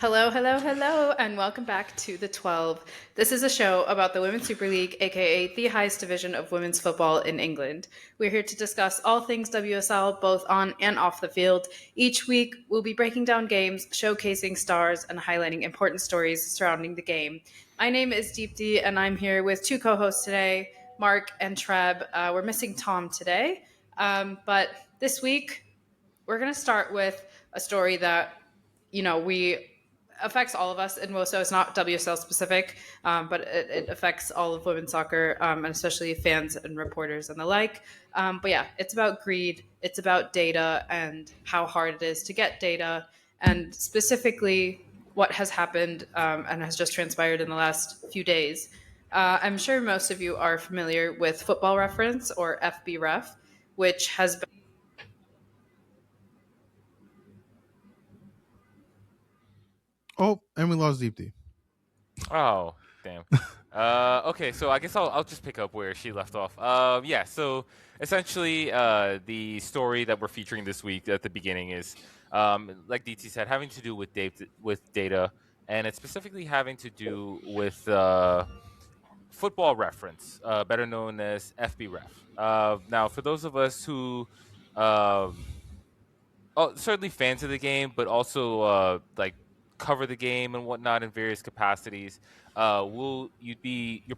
Hello, hello, hello, and welcome back to The 12. This is a show about the Women's Super League, aka the highest division of women's football in England. We're here to discuss all things WSL, both on and off the field. Each week, we'll be breaking down games, showcasing stars, and highlighting important stories surrounding the game. My name is Deepti, and I'm here with two co hosts today, Marc and Treb. We're missing Tom today, but this week, we're going to start with a story that we affects all of us, and so it's not WSL specific, but it affects all of women's soccer, and especially fans and reporters and the like. But yeah, it's about greed, it's about data and how hard it is to get data, and specifically what has happened and has just transpired in the last few days. I'm sure most of you are familiar with Football Reference or FB which has been. Oh, and we lost Deepti. Oh, damn. Okay, so I guess I'll just pick up where she left off. Yeah, so essentially, the story that we're featuring this week at the beginning is, like DT said, having to do with data, and it's specifically having to do with Football Reference, better known as FB Ref. Now, for those of us who, um, certainly fans of the game, but also like cover the game and whatnot in various capacities. You're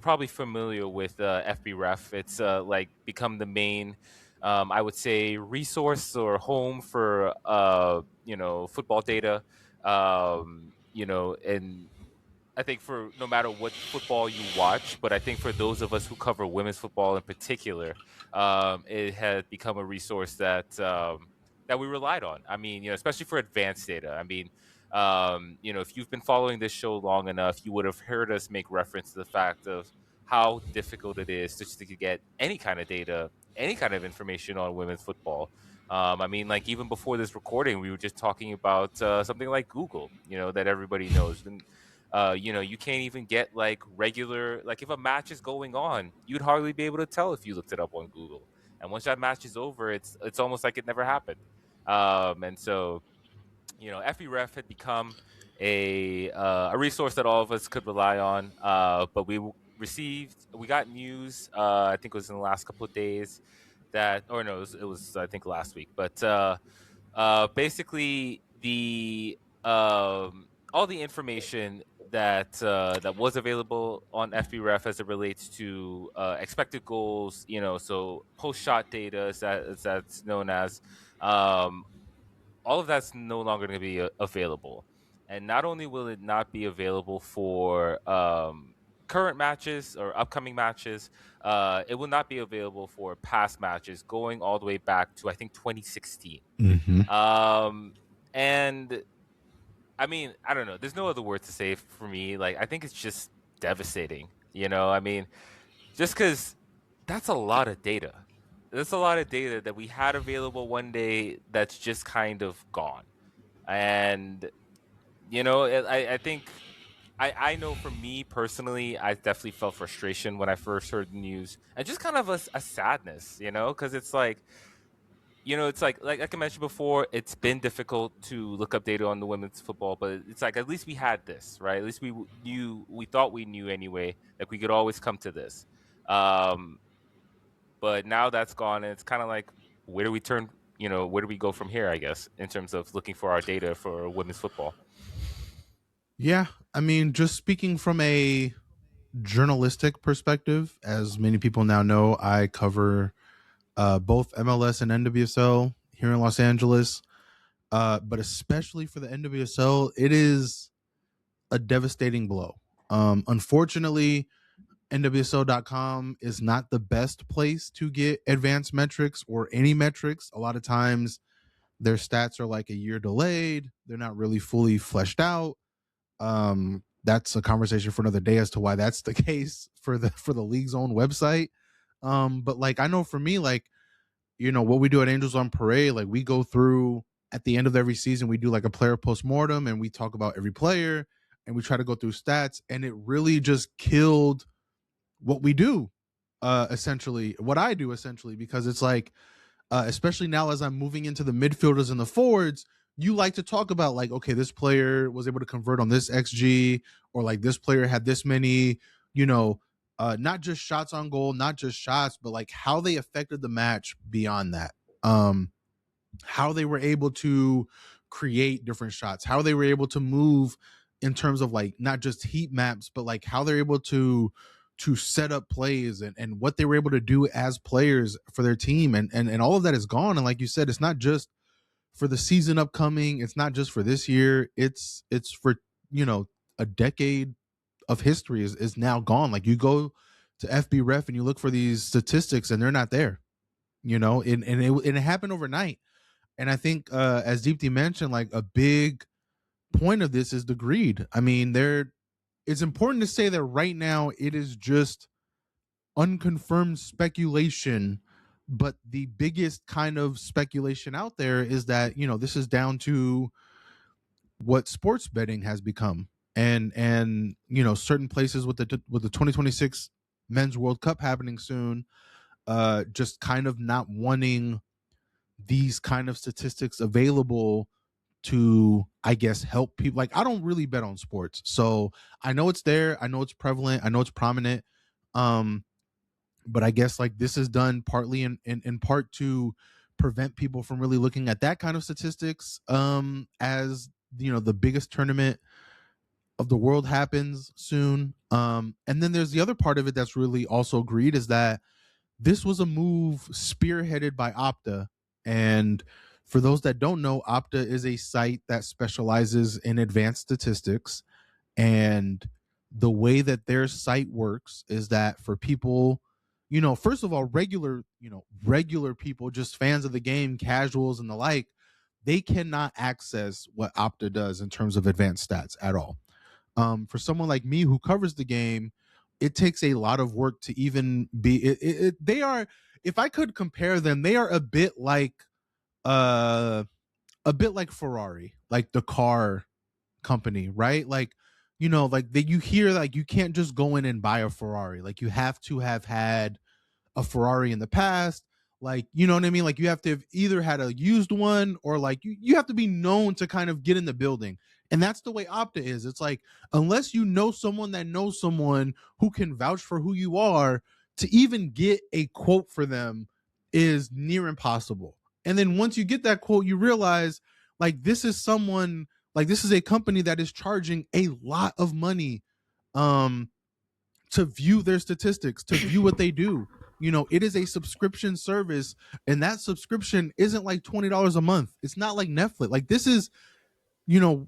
probably familiar with FB Ref. It's like become the main, I would say, resource or home for football data. And I think for no matter what football you watch, but I think for those of us who cover women's football in particular, it had become a resource that we relied on. I mean, especially for advanced data. I mean, if you've been following this show long enough, you would have heard us make reference to the fact of how difficult it is to get any kind of data, any kind of information on women's football. I mean, like even before this recording, we were just talking about something like Google, that everybody knows. And you can't even get like regular, like if a match is going on, you'd hardly be able to tell if you looked it up on Google. And once that match is over, it's almost like it never happened. And so, FBref had become a resource that all of us could rely on. But we got news. I think it was in the last couple of days or no, it was I think last week. But basically, the all the information that was available on FBref as it relates to expected goals, so post shot data, as that's known as, um, all of that's no longer going to be available. And not only will it not be available for current matches or upcoming matches, it will not be available for past matches going all the way back to I think 2016. Mm-hmm. And I mean, I don't know. There's no other word to say for me. Like, I think it's just devastating. I mean, just because that's a lot of data. That's a lot of data that we had available one day that's just kind of gone. And, I think I know for me personally, I definitely felt frustration when I first heard the news and just kind of a sadness, because it's like, it's like I mentioned before, it's been difficult to look up data on the women's football, but it's like at least we had this, right? At least we thought we knew anyway, that we could always come to this. Um, but now that's gone, and it's kind of like, where do we turn? Where do we go from here? I guess in terms of looking for our data for women's football. Yeah, I mean, just speaking from a journalistic perspective, as many people now know, I cover both MLS and NWSL here in Los Angeles. But especially for the NWSL, it is a devastating blow. Unfortunately, NWSL.com is not the best place to get advanced metrics or any metrics. A lot of times their stats are like a year delayed. They're not really fully fleshed out. That's a conversation for another day as to why that's the case for the league's own website. But like I know for me, like, what we do at Angels on Parade, like we go through at the end of every season, we do like a player postmortem and we talk about every player and we try to go through stats, and it really just killed what we do, essentially, what I do essentially, because it's like, especially now as I'm moving into the midfielders and the forwards, you like to talk about like, okay, this player was able to convert on this XG, or like this player had this many, you know, not just shots on goal, not just shots, but like how they affected the match beyond that. How they were able to create different shots, how they were able to move in terms of like not just heat maps, but like how they're able to set up plays, and what they were able to do as players for their team, and all of that is gone. And like you said, it's not just for the season upcoming, it's not just for this year, it's for, you know, a decade of history is now gone. Like you go to FB Ref and you look for these statistics and they're not there, you know, and it happened overnight. And I think as Deepti mentioned, like a big point of this is the greed. I mean, it's important to say that right now it is just unconfirmed speculation, but the biggest kind of speculation out there is that, you know, this is down to what sports betting has become, and you know, certain places with the 2026 men's World Cup happening soon, just kind of not wanting these kind of statistics available to, I guess, help people. Like, I don't really bet on sports, so I know it's there, I know it's prevalent, I know it's prominent, but I guess like this is done partly in part to prevent people from really looking at that kind of statistics, as you know, the biggest tournament of the world happens soon. And then there's the other part of it that's really also greed, is that this was a move spearheaded by Opta. And for those that don't know, Opta is a site that specializes in advanced statistics. And the way that their site works is that for people, you know, first of all, regular people, just fans of the game, casuals and the like, they cannot access what Opta does in terms of advanced stats at all. For someone like me who covers the game, it takes a lot of work to even be. They are, if I could compare them, they are a bit like Ferrari, like the car company, right? Like, you know, like that you hear like you can't just go in and buy a Ferrari. Like you have to have had a Ferrari in the past. Like, you know what I mean? Like you have to have either had a used one, or like you have to be known to kind of get in the building. And that's the way Opta is. It's like, unless you know someone that knows someone who can vouch for who you are, to even get a quote for them is near impossible. And then once you get that quote, you realize like this is someone, like this is a company that is charging a lot of money to view their statistics, to view what they do. You know, it is a subscription service, and that subscription isn't like $20 a month. It's not like Netflix. Like this is, you know,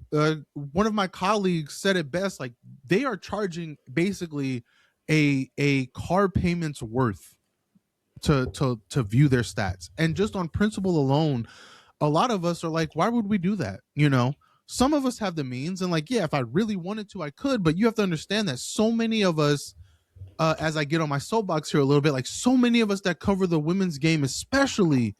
one of my colleagues said it best. Like they are charging basically a car payment's worth to view their stats. And just on principle alone, a lot of us are like, why would we do that? You know, some of us have the means, and like, yeah, if I really wanted to, I could. But you have to understand that so many of us, as I get on my soapbox here a little bit, like so many of us that cover the women's game, especially,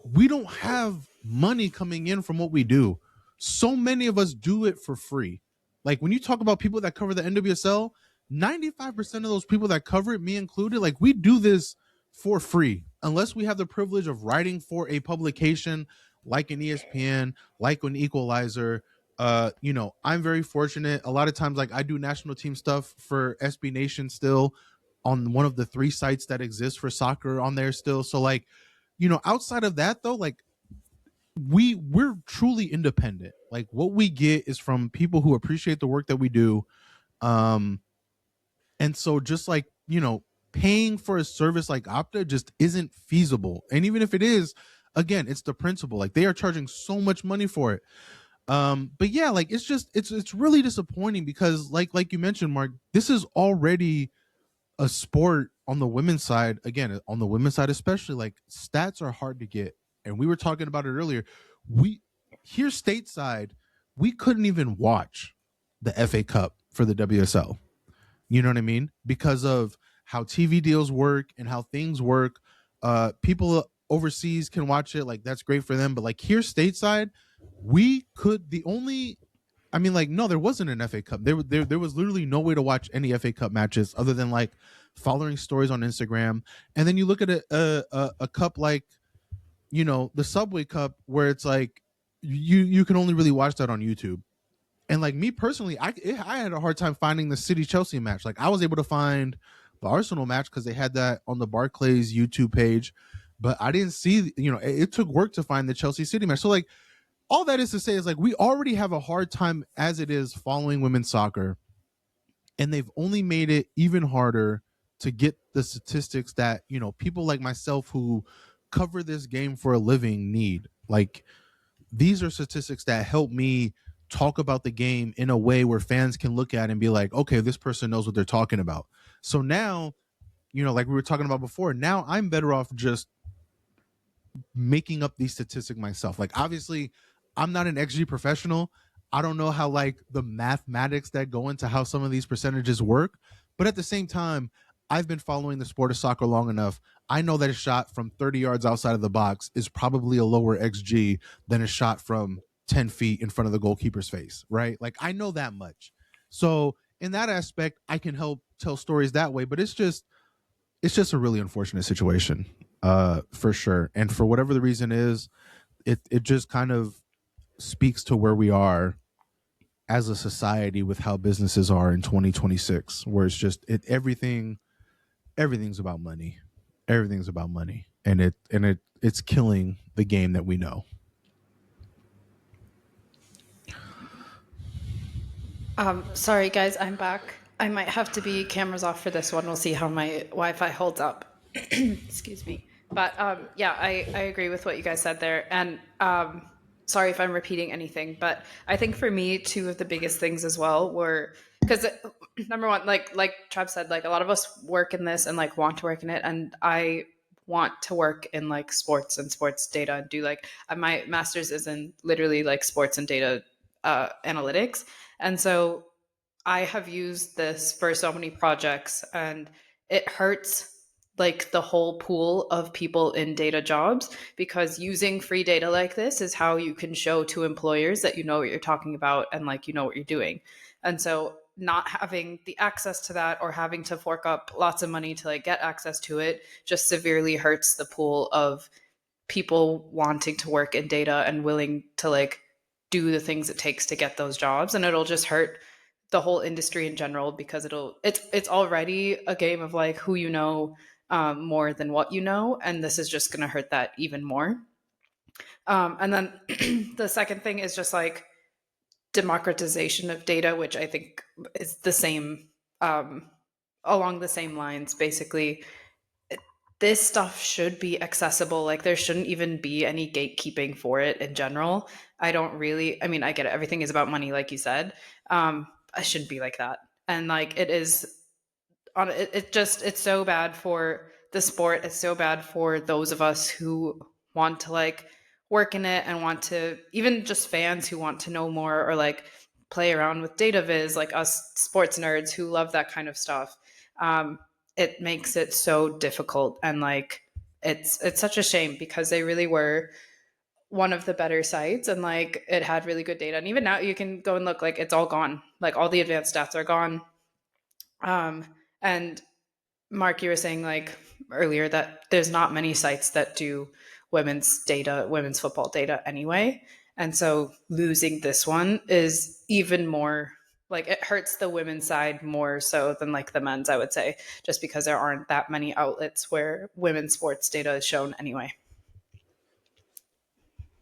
we don't have money coming in from what we do. So many of us do it for free. Like when you talk about people that cover the NWSL, 95% of those people that cover it, me included, like we do this for free, unless we have the privilege of writing for a publication like an ESPN, like an Equalizer. You know, I'm very fortunate. A lot of times, like I do national team stuff for SB Nation still on one of the 3 sites that exist for soccer on there still. So like, you know, outside of that though, like we're truly independent. Like what we get is from people who appreciate the work that we do. And so just like, you know, paying for a service like Opta just isn't feasible. And even if it is, again, it's the principle. Like they are charging so much money for it. But yeah, like it's just it's really disappointing because like you mentioned, Marc, this is already a sport on the women's side. Again, on the women's side especially, like stats are hard to get. And we were talking about it earlier. We here stateside, we couldn't even watch the FA Cup for the WSL. You know what I mean? Because of how TV deals work and how things work. People overseas can watch it. Like that's great for them. But like here stateside, we could no, there wasn't an FA Cup. There was literally no way to watch any FA Cup matches other than like following stories on Instagram. And then you look at a cup like, you know, the Subway Cup, where it's like you can only really watch that on YouTube. And like me personally, I had a hard time finding the City Chelsea match. Like I was able to find the Arsenal match because they had that on the Barclays YouTube page, but I didn't see. It took work to find the Chelsea City match. So like all that is to say is like we already have a hard time as it is following women's soccer, and they've only made it even harder to get the statistics that people like myself who cover this game for a living need. Like these are statistics that help me talk about the game in a way where fans can look at and be like, okay, this person knows what they're talking about. So now, like we were talking about before, now I'm better off just making up these statistics myself. Like obviously, I'm not an XG professional. I don't know how like the mathematics that go into how some of these percentages work, but at the same time, I've been following the sport of soccer long enough. I know that a shot from 30 yards outside of the box is probably a lower XG than a shot from 10 feet in front of the goalkeeper's face, right? Like I know that much. So in that aspect, I can help tell stories that way, but it's just a really unfortunate situation, for sure. And for whatever the reason is, it just kind of speaks to where we are as a society with how businesses are in 2026, where it's just everything's about money. Everything's about money. And it's killing the game that we know. Sorry guys, I'm back. I might have to be cameras off for this one. We'll see how my Wi-Fi holds up. Excuse me. But yeah, I agree with what you guys said there. And sorry if I'm repeating anything, but I think for me, two of the biggest things as well were because number one, like Treb said, like a lot of us work in this and like want to work in it, and I want to work in like sports and sports data and do like my master's is in literally like sports and data analytics, and so I have used this for so many projects, and it hurts like the whole pool of people in data jobs, because using free data like this is how you can show to employers that you know what you're talking about and like you know what you're doing. And so not having the access to that or having to fork up lots of money to like get access to it just severely hurts the pool of people wanting to work in data and willing to like do the things it takes to get those jobs, and it'll just hurt the whole industry in general, because it's already a game of like who you know more than what you know, and this is just going to hurt that even more. And then the second thing is just like democratization of data, which I think is the same, along the same lines. Basically, this stuff should be accessible. Like there shouldn't even be any gatekeeping for it in general. I mean, I get it. Everything is about money, like you said. I shouldn't be like that. And like it is on it's so bad for the sport. It's so bad for those of us who want to like work in it and want to, even just fans who want to know more or like play around with data viz, like us sports nerds who love that kind of stuff. It makes it so difficult, and like it's such a shame because they really were one of the better sites, and like it had really good data, and even now you can go and look, like it's all gone, like all the advanced stats are gone. And Marc, you were saying like earlier that there's not many sites that do women's football data anyway. And so losing this one is even more, like it hurts the women's side more so than like the men's, I would say, just because there aren't that many outlets where women's sports data is shown anyway.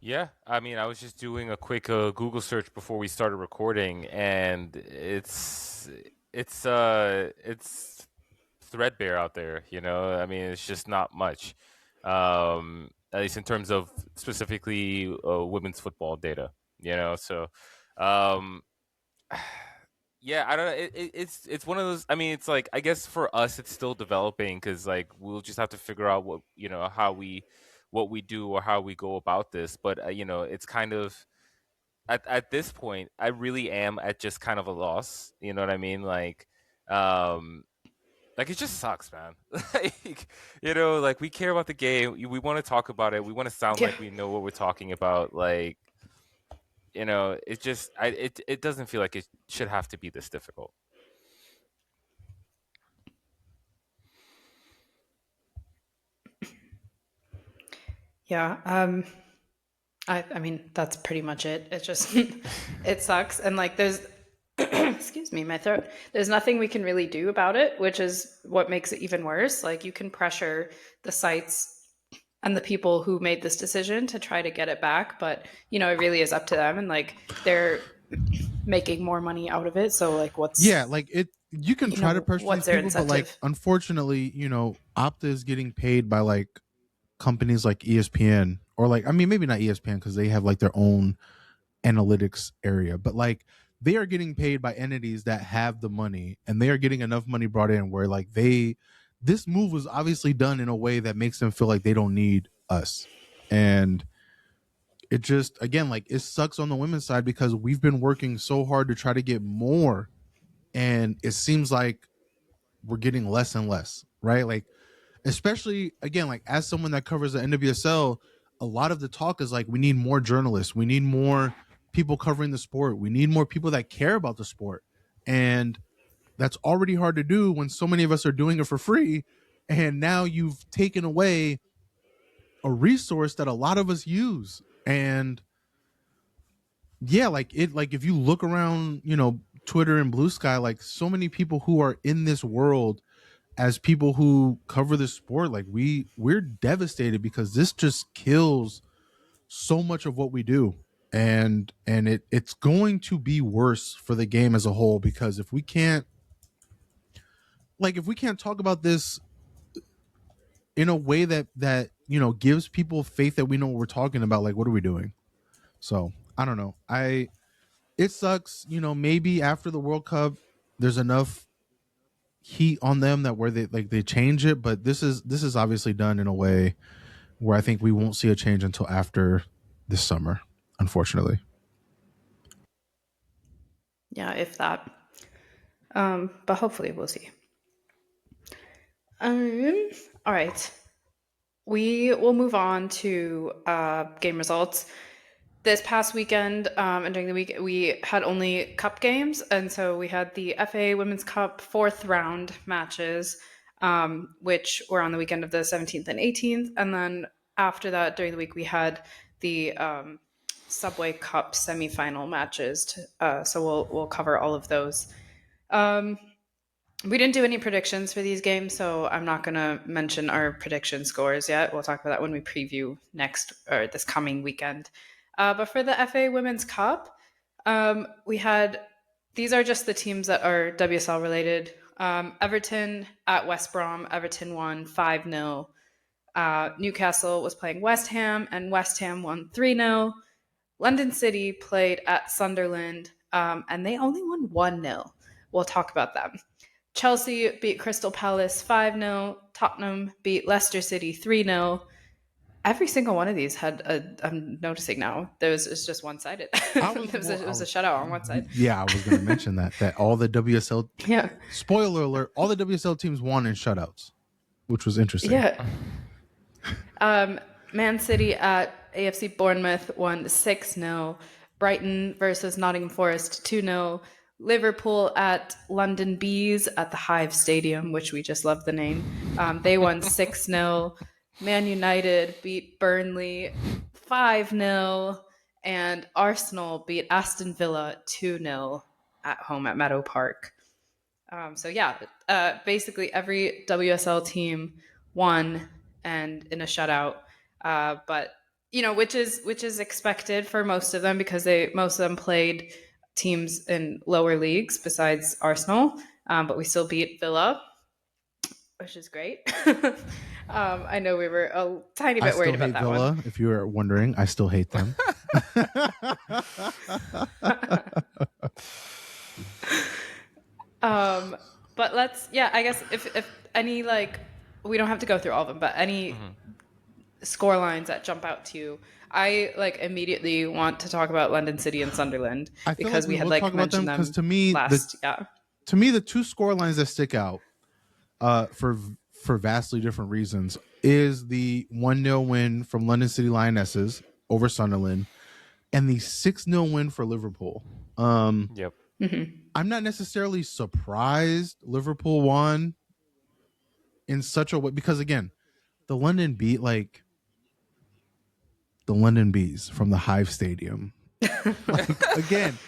Yeah, I mean, I was just doing a quick Google search before we started recording, and it's threadbare out there. I mean, it's just not much, at least in terms of specifically women's football data. So um, yeah, I don't know. It's one of those. I mean, it's like, I guess for us, it's still developing because like we'll just have to figure out what we do or how we go about this. But it's kind of at this point, I really am at just kind of a loss. You know what I mean? Um, like it just sucks, man. Like like we care about the game. We want to talk about it. We want to sound Yeah. like we know what we're talking about. Like it just it doesn't feel like it should have to be this difficult. Yeah. I mean, that's pretty much it. It just, it sucks. And like, there's, excuse me, my throat. There's nothing we can really do about it, which is what makes it even worse. Like, you can pressure the sites and the people who made this decision to try to get it back, but it really is up to them. And like, they're making more money out of it. So like, Yeah, like you can try to pressure these what's their people, but like incentive? unfortunately, Opta is getting paid by like companies like ESPN, or like, I mean, maybe not ESPN because they have like their own analytics area, but like they are getting paid by entities that have the money, and they are getting enough money brought in where like this move was obviously done in a way that makes them feel like they don't need us. And it just, again, like it sucks on the women's side because we've been working so hard to try to get more, and it seems like we're getting less and less, right? Like, especially again, like as someone that covers the NWSL, a lot of the talk is like we need more journalists, we need more people covering the sport, we need more people that care about the sport. And that's already hard to do when so many of us are doing it for free, and now you've taken away a resource that a lot of us use. And yeah, like if you look around, Twitter and Blue Sky, like so many people who are in this world as people who cover the sport, like we're devastated because this just kills so much of what we do. And it's going to be worse for the game as a whole, because if we can't talk about this in a way that gives people faith that we know what we're talking about, like what are we doing? So I don't know. It sucks. Maybe after the World Cup there's enough heat on them that where they change it, but this is obviously done in a way where I think we won't see a change until after this summer, unfortunately. Yeah, if that. But hopefully we'll see. All right. We will move on to game results. This past weekend and during the week, we had only cup games. And so we had the FA Women's Cup fourth round matches, which were on the weekend of the 17th and 18th. And then after that, during the week, we had the Subway Cup semifinal matches. So we'll cover all of those. We didn't do any predictions for these games, so I'm not going to mention our prediction scores yet. We'll talk about that when we preview next or this coming weekend. But for the FA Women's Cup, we had, these are just the teams that are WSL related. Everton at West Brom. Everton won 5-0. Newcastle was playing West Ham, and West Ham won 3-0. London City played at Sunderland, and they only won 1-0. We'll talk about them. Chelsea beat Crystal Palace 5-0. Tottenham beat Leicester City 3-0. Every single one of these had I'm noticing now, it's just one-sided. It was a shutout on one side. Yeah, I was going to mention that all the WSL, Yeah. spoiler alert, all the WSL teams won in shutouts, which was interesting. Yeah. Man City at AFC Bournemouth won 6-0. Brighton versus Nottingham Forest 2-0. Liverpool at London Bees at the Hive Stadium, which we just love the name. They won 6-0. Man United beat Burnley 5-0. And Arsenal beat Aston Villa 2-0 at home at Meadow Park. So yeah, basically every WSL team won and in a shutout. But which is expected for most of them, because most of them played teams in lower leagues besides Arsenal. But we still beat Villa, which is great. I know we were a tiny bit worried about that Villa, one. if you were wondering, I still hate them. But I guess if any, like, we don't have to go through all of them, but any score lines that jump out to you. I immediately want to talk about London City and Sunderland, because we had mentioned them to me last. To me, the two score lines that stick out for vastly different reasons is the 1-0 win from London City Lionesses over Sunderland and the 6-0 win for Liverpool. Yep. Mm-hmm. I'm not necessarily surprised Liverpool won in such a way, because again, the London beat, like, the London Bees from the Hive Stadium. Like again,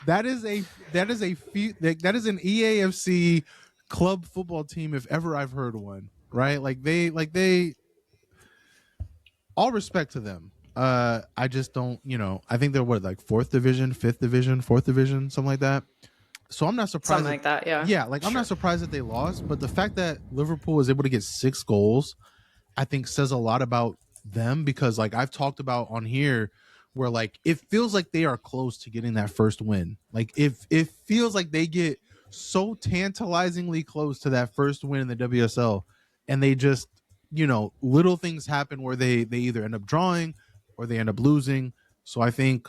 that is an EAFC club football team if ever I've heard one. Right? Like they all respect to them. I just don't, I think they're what, like fourth division, fifth division, fourth division, something like that. So I'm not surprised. Something like that, yeah. Yeah, like I'm not surprised that they lost, but the fact that Liverpool was able to get 6 goals, I think says a lot about them, because like I've talked about on here where like it feels like they are close to getting that first win. Like if it feels like they get so tantalizingly close to that first win in the WSL, and they just, little things happen where they either end up drawing or they end up losing. So I think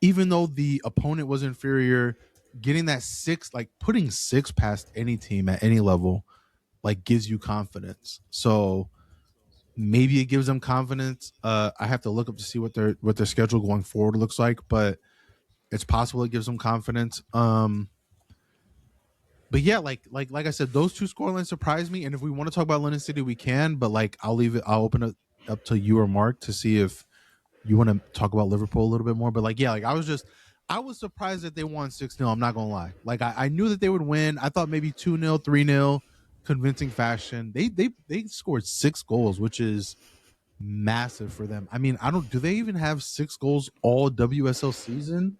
even though the opponent was inferior, getting that 6, like putting 6 past any team at any level, like gives you confidence. So maybe it gives them confidence. I have to look up to see what their schedule going forward looks like, but it's possible it gives them confidence. But yeah, like I said, those 2 scorelines surprised me. And if we want to talk about London City, we can. But like I'll open it up to you or Mark to see if you want to talk about Liverpool a little bit more. But like, yeah, like I was surprised that they won 6-0. I'm not gonna lie. Like I knew that they would win. I thought maybe 2-0, 3-0, convincing fashion. They scored 6 goals, which is massive for them. I mean, do they even have 6 goals all WSL season?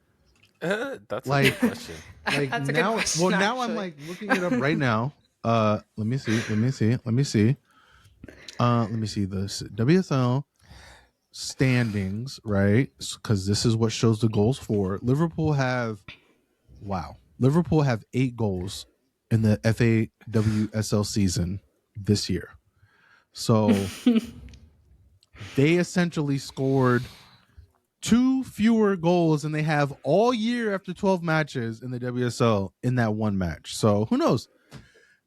That's a Like, good question. like That's a now, good question, now I'm actually. like looking it up right now. Let me see. Let me see. Let me see. Let me see this WSL standings, right? Because this is what shows the goals for. Liverpool have 8 goals in the FAWSL season this year. So they essentially scored 2 fewer goals than they have all year after 12 matches in the WSL in that one match. So who knows?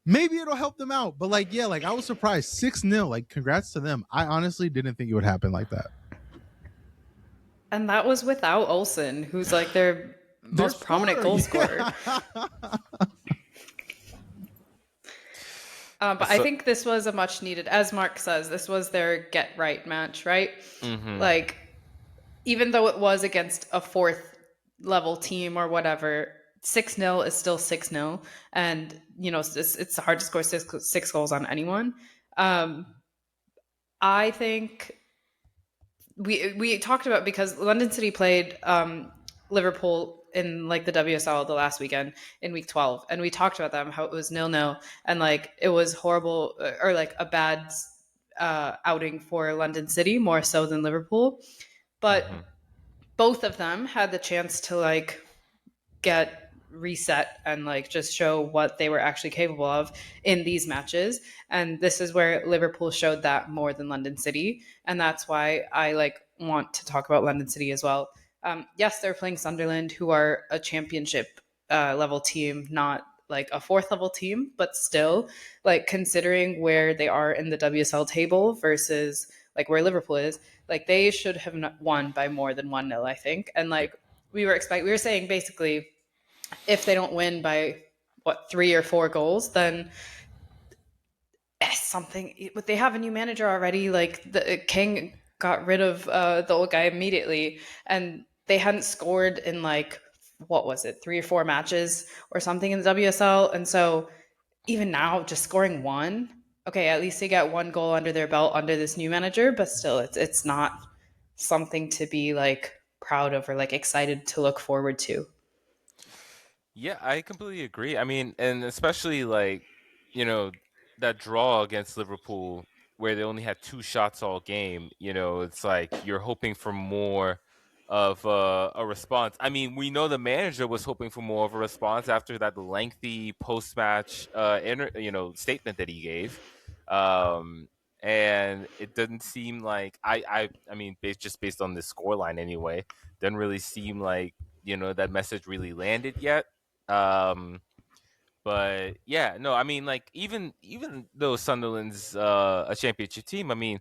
Maybe it'll help them out. But like, yeah, like I was surprised. 6-0. Like, congrats to them. I honestly didn't think it would happen like that. And that was without Olsen, who's like their Their most prominent scorer, goal scorer. yeah. But I So, think this was a much needed, as Mark says, this was their get right match, right? mhm. Like, even though it was against a fourth level team or whatever, 6-0 is still 6-0. And, it's hard to score six goals on anyone. I think we talked about, because London City played Liverpool in like the WSL the last weekend in week 12, and we talked about them, how it was 0-0, and like it was horrible, or like a bad outing for London City more so than Liverpool, but Mhm. both of them had the chance to like get reset and like just show what they were actually capable of in these matches. And this is where Liverpool showed that more than London City. And that's why I like want to talk about London City as well. Yes, they're playing Sunderland, who are a championship level team, not like a fourth level team, but still, like considering where they are in the WSL table versus like where Liverpool is, like they should have won by more than 1-0, I think. And like we were saying basically, if they don't win by what 3 or 4 goals, then something. But they have a new manager already. Like the King got rid of the old guy immediately, and they hadn't scored in like what was it, 3 or 4 matches or something in the WSL. And so even now, just scoring one, okay, at least they got 1 goal under their belt under this new manager. But still, it's not something to be like proud of or like excited to look forward to. Yeah, I completely agree. I mean, and especially like, you know, that draw against Liverpool where they only had 2 shots all game, it's like you're hoping for more of a response. I mean, we know the manager was hoping for more of a response after that lengthy post-match statement that he gave. Um and it doesn't seem like I mean, just based on the scoreline anyway, doesn't really seem like, that message really landed yet. um, but yeah, no, I mean, like even though Sunderland's a championship team, I mean,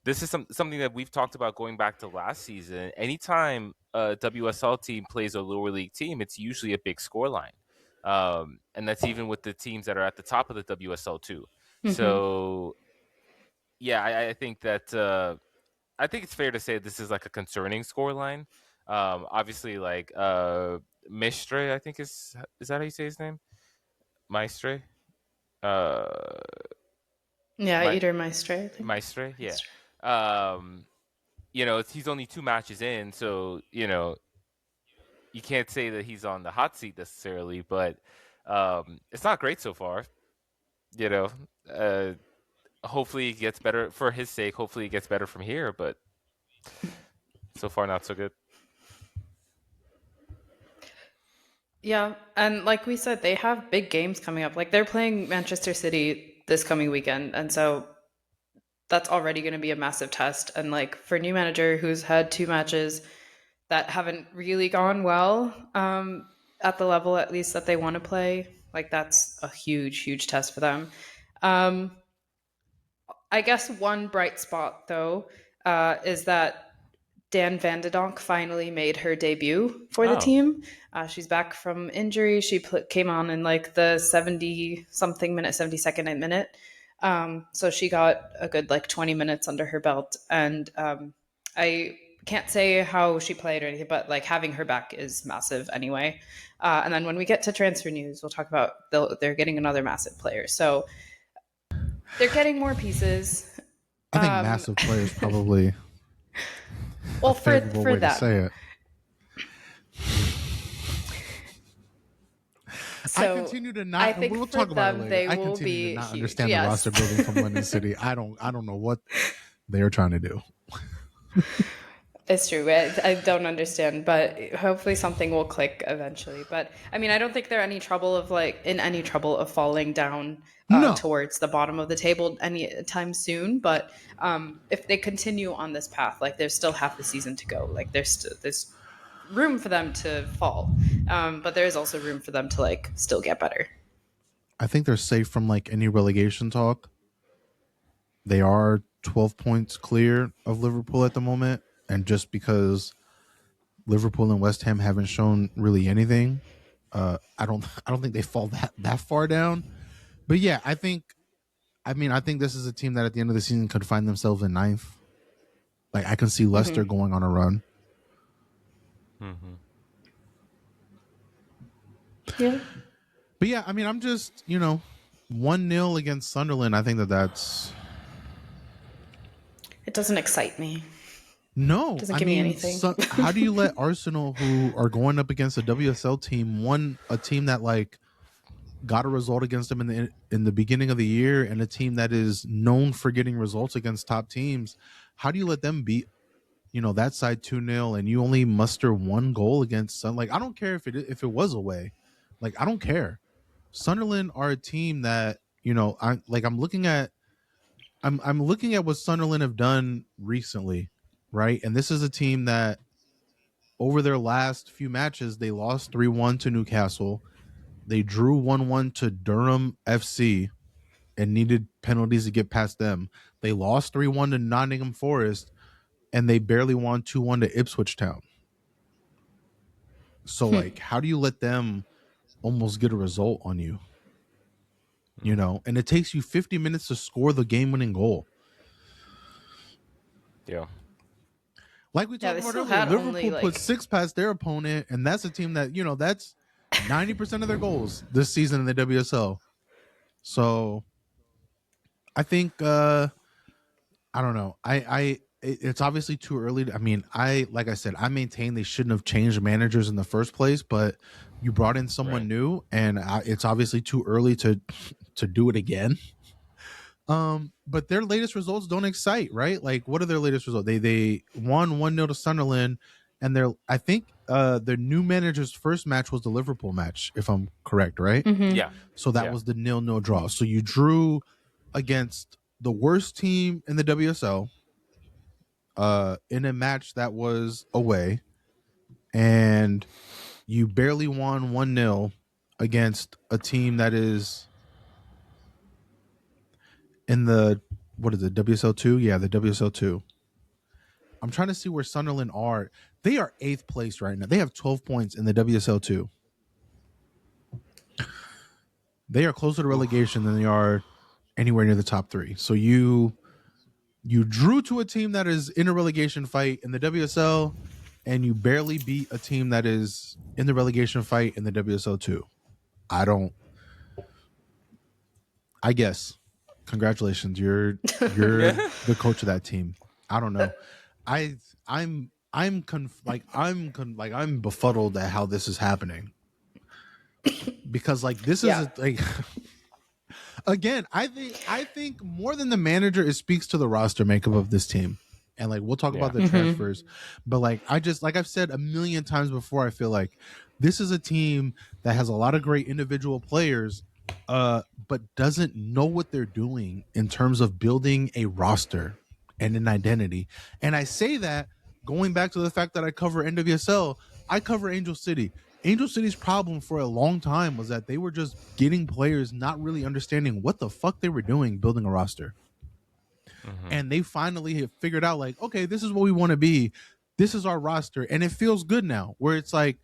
this is something that we've talked about going back to last season. Anytime a WSL team plays a lower league team, it's usually a big scoreline, and that's even with the teams that are at the top of the WSL too. Mm-hmm. So yeah, I think that I think it's fair to say this is like a concerning scoreline. Obviously, like Mistre, I think is that how you say his name? Maestre, uh, Yeah, my Eater Maestre, I think. Maestre, yeah. Maestre. Um, he's only 2 matches in, so you can't say that he's on the hot seat necessarily, but it's not great so far. You know, uh, hopefully it gets better for his sake. Hopefully it gets better from here, but so far not so good. Yeah, and like we said, they have big games coming up. Like they're playing Manchester City this coming weekend, and so that's already going to be a massive test. And like for a new manager who's had 2 matches that haven't really gone well, at the level at least that they want to play, like that's a huge, huge test for them. Um, I guess one bright spot though is that Dan Van de Donk finally made her debut for the Oh, team. She's back from injury. She came on in like the 70 something minute, 72nd minute. So she got a good like 20 minutes under her belt. And I can't say how she played or anything, but like having her back is massive anyway. And then when we get to transfer news, we'll talk about they're getting another massive player. So they're getting more pieces. I think Um, massive play is probably a well, favorable for way to say them. it. I So continue to I not, and think we'll for talk about it them, later. they I will continue to be not huge. understand the roster Yes. building from London City. I don't know what they are trying to do. It's true. I don't understand, but hopefully something will click eventually. But I mean, I don't think they're in any trouble of falling down No, towards the bottom of the table anytime soon. But if they continue on this path, like there's still half the season to go. Like there's room for them to fall, but there is also room for them to like still get better. I think they're safe from like any relegation talk. They are 12 points clear of Liverpool at the moment, and just because Liverpool and West Ham haven't shown really anything, I don't think they fall that far down. But yeah, I think this is a team that at the end of the season could find themselves in ninth. Like I can see Leicester going on a run. mm-hmm. Yeah. But yeah, I mean, I'm just 1-0 against Sunderland. I think that's It doesn't excite me. It no. doesn't I give me mean, anything. how do you let Arsenal, who are going up against a WSL team, a team that like got a result against them in the beginning of the year, and a team that is known for getting results against top teams, how do you let them beat that side 2-0 and you only muster one goal against Sun? Like I don't care if it was away, like I don't care. Sunderland are a team that I'm looking at what Sunderland have done recently, right? And this is a team that over their last few matches they lost 3-1 to Newcastle, they drew 1-1 to Durham FC and needed penalties to get past them. They lost 3-1 to Nottingham Forest, and they barely won 2-1 to Ipswich Town. So like how do you let them almost get a result on you? And it takes you 50 minutes to score the game-winning goal. Yeah. Like we Yeah, talked they about still earlier, had only Liverpool put like 6 past their opponent, and that's a team that, that's 90% of their goals this season in the WSL. So I think I don't know. It's obviously too early. I mean, like I said, I maintain they shouldn't have changed managers in the first place, but you brought in someone Right. new, and it's obviously too early to do it again. But their latest results don't excite, right? Like, what are their latest results? They won 1-0 to Sunderland, and I think their new manager's first match was the Liverpool match, if I'm correct, right? Yeah. So that Yeah. was the 0-0 draw. So you drew against the worst team in the WSL in a match that was away, and you barely won 1-0 against a team that is in the, what is it, WSL2? Yeah, the WSL2. I'm trying to see where Sunderland are. They are 8th place right now. They have 12 points in the WSL2. They are closer to Oof. relegation than they are anywhere near the top 3. So You drew to a team that is in a relegation fight in the WSL, and you barely beat a team that is in the relegation fight in the WSL too. I guess. Congratulations. You're Yeah. the coach of that team. I don't know. I'm befuddled at how this is happening. Because like this Yeah. is like again, I think more than the manager, it speaks to the roster makeup of this team. And like we'll talk Yeah. about the transfers, but like I just like I've said a million times before, I feel like this is a team that has a lot of great individual players, but doesn't know what they're doing in terms of building a roster and an identity. And I say that going back to the fact that I cover NWSL, I cover Angel City. Angel City's problem for a long time was that they were just getting players not really understanding what the fuck they were doing building a roster. Mm-hmm. And they finally have figured out like, okay, this is what we want to be. This is our roster. And it feels good now where it's like,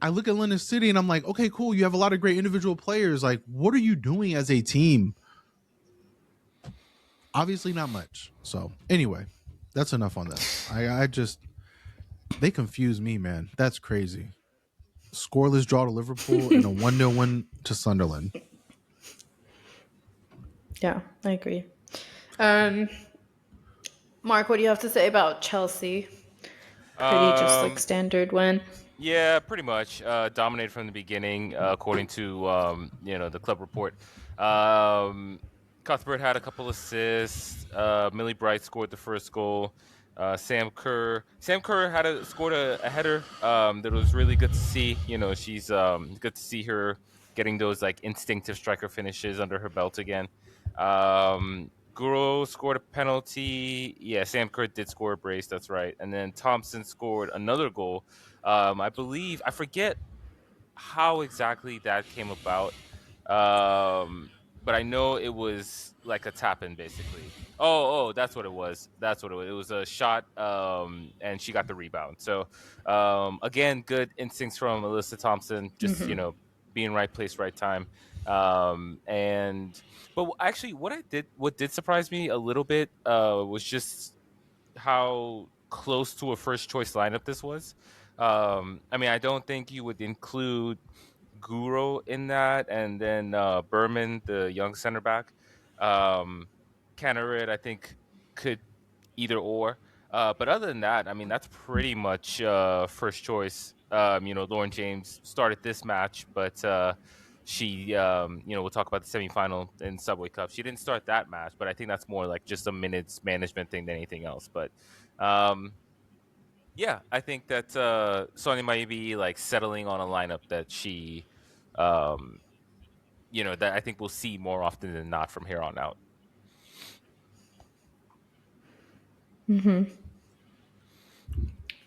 I look at London City and I'm like, okay, cool. You have a lot of great individual players. Like, what are you doing as a team? Obviously not much. So anyway, that's enough on this. I just, they confuse me, man. That's crazy. Scoreless draw to Liverpool and a 1-0 win to Sunderland. Yeah, I agree. Mark, what do you have to say about Chelsea? Pretty just like standard win. Yeah, pretty much. Dominated from the beginning, according to the club report. Cuthbert had a couple assists. Millie Bright scored the first goal. Sam Kerr had scored a header that was really good to see. She's good to see her getting those like instinctive striker finishes under her belt again. Guro scored a penalty. Yeah, Sam Kerr did score a brace. That's right. And then Thompson scored another goal. I forget how exactly that came about. But I know it was like a tap in basically. Oh, that's what it was. It was a shot, and she got the rebound. So, again, good instincts from Alyssa Thompson. Just being right place, right time. But actually, what did surprise me a little bit, was just how close to a first choice lineup this was. I mean, I don't think you would include Guro in that, and then Berman, the young center back. Canarid, I think, could either or. But other than that, I mean, that's pretty much first choice. Lauren James started this match, but she, we'll talk about the semifinal in Subway Cup. She didn't start that match, but I think that's more like just a minutes management thing than anything else. But yeah, I think that Sonia might be like settling on a lineup that she, um, that I think we'll see more often than not from here on out.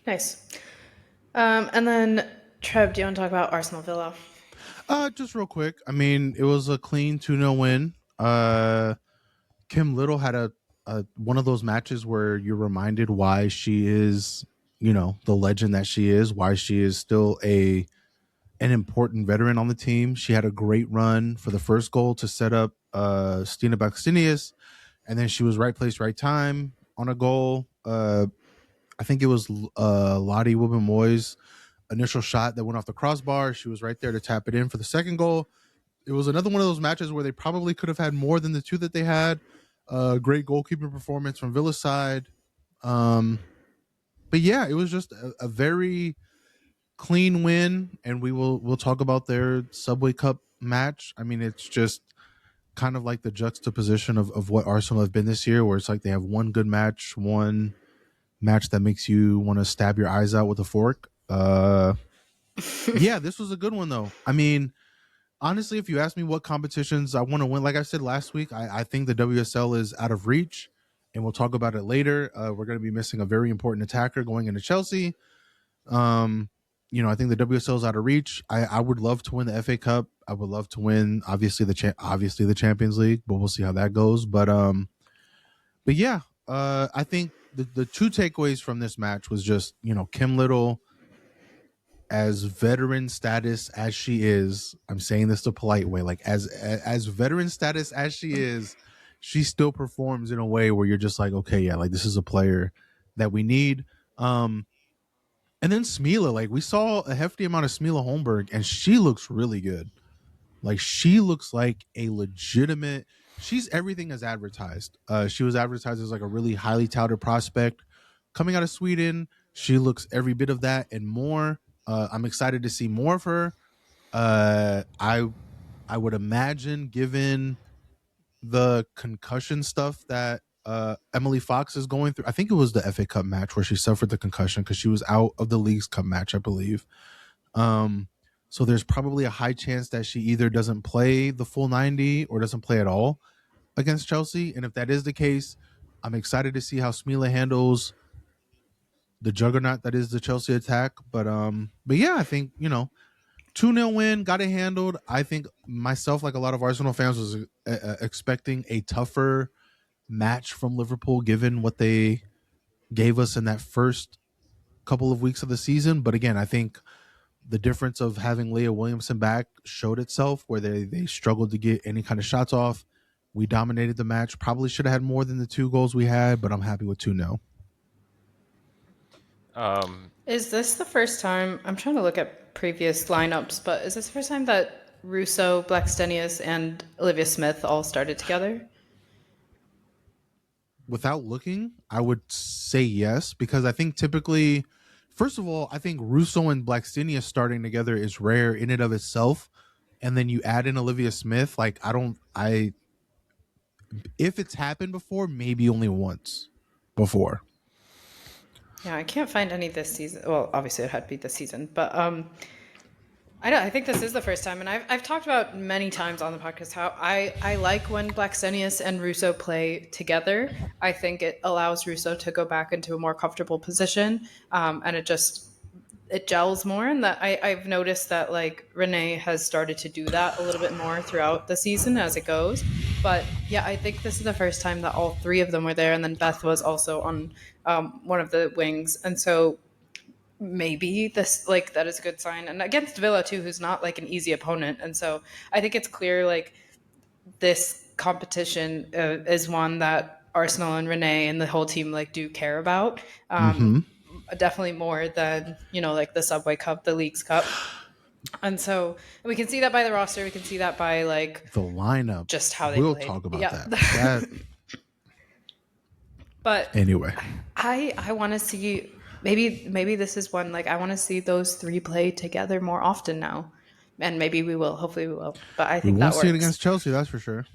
Nice. And then Treb, do you want to talk about Arsenal Villa? Just real quick. I mean, it was a clean 2-0 win. Kim Little had a one of those matches where you're reminded why she is, the legend that she is, why she is still an important veteran on the team. She had a great run for the first goal to set up Stina Baxtinius, and then she was right place, right time on a goal. I think it was Lottie Wubben-Moy's initial shot that went off the crossbar. She was right there to tap it in for the second goal. It was another one of those matches where they probably could have had more than the two that they had. Great goalkeeping performance from Villa's side. But yeah, it was just a very clean win, and we'll talk about their Subway Cup match. I mean, it's just kind of like the juxtaposition of what Arsenal have been this year, where it's like they have one good match, one match that makes you want to stab your eyes out with a fork. Yeah, this was a good one though. I mean, honestly, if you ask me what competitions I want to win, like I said last week, I think the WSL is out of reach, and we'll talk about it later. We're going to be missing a very important attacker going into Chelsea. I think the WSL is out of reach. I would love to win the FA Cup. I would love to win, obviously the Champions League, but we'll see how that goes. But yeah, I think the two takeaways from this match was just Kim Little, as veteran status as she is, I'm saying this the polite way, like as veteran status as she is, she still performs in a way where you're just like, okay, yeah, like this is a player that we need. And then Smila, like we saw a hefty amount of Smila Holmberg, and she looks really good. Like she looks like a legitimate. She's everything as advertised. She was advertised as like a really highly touted prospect coming out of Sweden. She looks every bit of that and more. I'm excited to see more of her. I would imagine, given the concussion stuff that Emily Fox is going through. I think it was the FA Cup match where she suffered the concussion because she was out of the League's Cup match, I believe. So there's probably a high chance that she either doesn't play the full 90 or doesn't play at all against Chelsea. And if that is the case, I'm excited to see how Smila handles the juggernaut that is the Chelsea attack. But yeah, I think 2-0 win, got it handled. I think myself, like a lot of Arsenal fans, was expecting a tougher match from Liverpool given what they gave us in that first couple of weeks of the season. But again, I think the difference of having Leah Williamson back showed itself where they struggled to get any kind of shots off. We dominated the match. Probably should have had more than the 2 goals we had, but I'm happy with 2-0. Is this the first time? I'm trying to look at previous lineups, but is this the first time that Russo, Blackstenius, and Olivia Smith all started together? Without looking, I would say yes, because I think typically, first of all, I think Russo and Blackstenius starting together is rare in and of itself. And then you add in Olivia Smith, like if it's happened before, maybe only once before. Yeah, I can't find any this season. Well, obviously it had to be this season, but I think this is the first time, and I've talked about many times on the podcast how I like when Blackstenius and Russo play together. I think it allows Russo to go back into a more comfortable position, and it gels more. And that I've noticed that like Renee has started to do that a little bit more throughout the season as it goes. But yeah, I think this is the first time that all 3 of them were there, and then Beth was also on one of the wings, and so maybe this like that is a good sign. And against Villa too, who's not like an easy opponent, and so I think it's clear like this competition is one that Arsenal and Renee and the whole team like do care about. Definitely more than like the Subway Cup, the Leagues Cup. And so we can see that by the roster. We can see that by like the lineup, just how they we'll played. talk about that. But anyway, I want to see maybe this is one like I want to see those 3 play together more often now, and maybe we will. Hopefully we will. But I think we won't see it against Chelsea, that's for sure.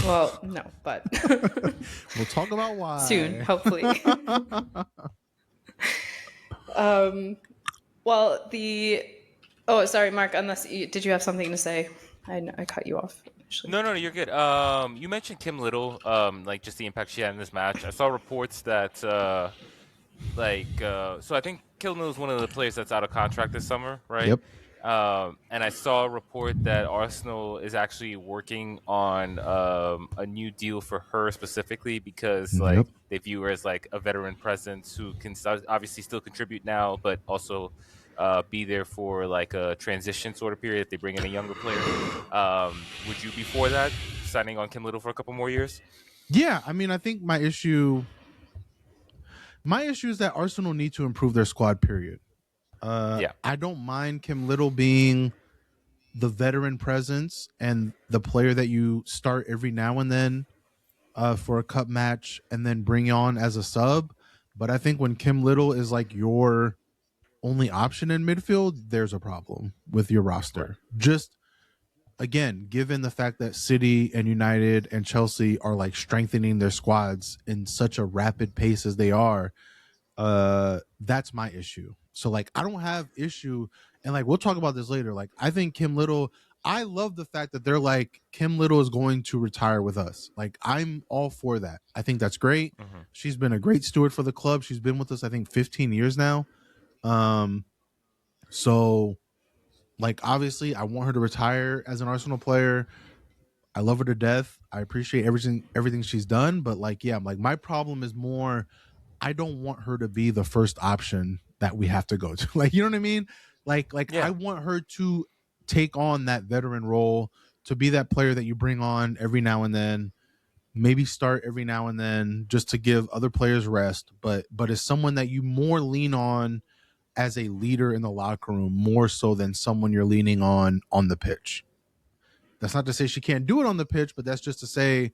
Well, no, but we'll talk about why soon, hopefully. Well, sorry, Mark. Did you have something to say? I cut you off. Actually. No, you're good. You mentioned Kim Little, like just the impact she had in this match. I saw reports that, so I think Kim Little is one of the players that's out of contract this summer, right? Yep. And I saw a report that Arsenal is actually working on a new deal for her specifically because they view her as like a veteran presence who can obviously still contribute now, but also be there for like a transition sort of period if they bring in a younger player. Would you be for that, signing on Kim Little for a couple more years? Yeah, I mean, I think my issue is that Arsenal need to improve their squad, period. I don't mind Kim Little being the veteran presence and the player that you start every now and then for a cup match and then bring on as a sub. But I think when Kim Little is like your only option in midfield, there's a problem with your roster. Right. Just again, given the fact that City and United and Chelsea are like strengthening their squads in such a rapid pace as they are, that's my issue. So like I don't have issue, and like we'll talk about this later. Like I think Kim Little, I love the fact that they're like Kim Little is going to retire with us. Like I'm all for that. I think that's great. She's been a great steward for the club. She's been with us I think 15 years now. So like obviously I want her to retire as an Arsenal player. I love her to death. I appreciate everything she's done, but like yeah, I'm like my problem is more I don't want her to be the first option that we have to go to. Like, you know what I mean? Like yeah. I want her to take on that veteran role, to be that player that you bring on every now and then. maybe start every now and then just to give other players rest, but is someone that you more lean on as a leader in the locker room more so than someone you're leaning on the pitch. That's not to say she can't do it on the pitch, but that's just to say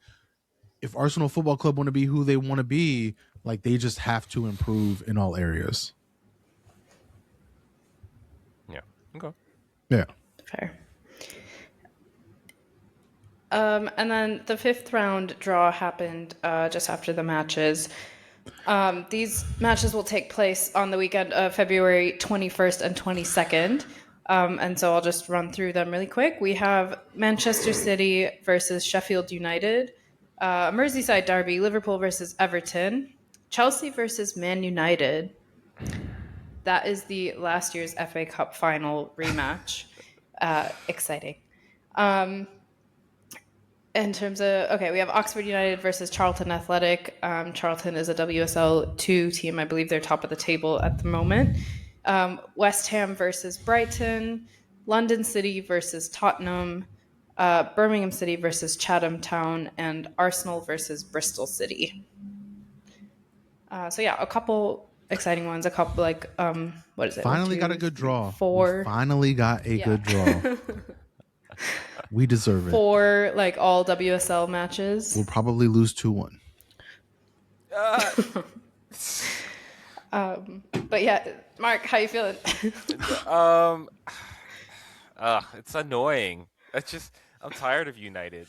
if Arsenal Football Club want to be who they want to be, like they just have to improve in all areas. Yeah. Okay. Yeah. Fair. And then the 5th round draw happened just after the matches. These matches will take place on the weekend of February 21st and 22nd. And so I'll just run through them really quick. We have Manchester City versus Sheffield United, Merseyside Derby, Liverpool versus Everton, Chelsea versus Man United. That is the last year's FA Cup final rematch. Exciting. In terms of, okay, we have Oxford United versus Charlton Athletic. Charlton is a WSL 2 team. I believe they're top of the table at the moment. West Ham versus Brighton. London City versus Tottenham. Birmingham City versus Chatham Town. And Arsenal versus Bristol City. So yeah, a couple exciting ones. A couple like, what is it? Finally 1, 2, got a good 3, draw. 4. We finally got a good draw. We deserve it. 4 like all WSL matches. We'll probably lose 2-1. But yeah, Mark, how you feeling? It's annoying. I'm tired of United.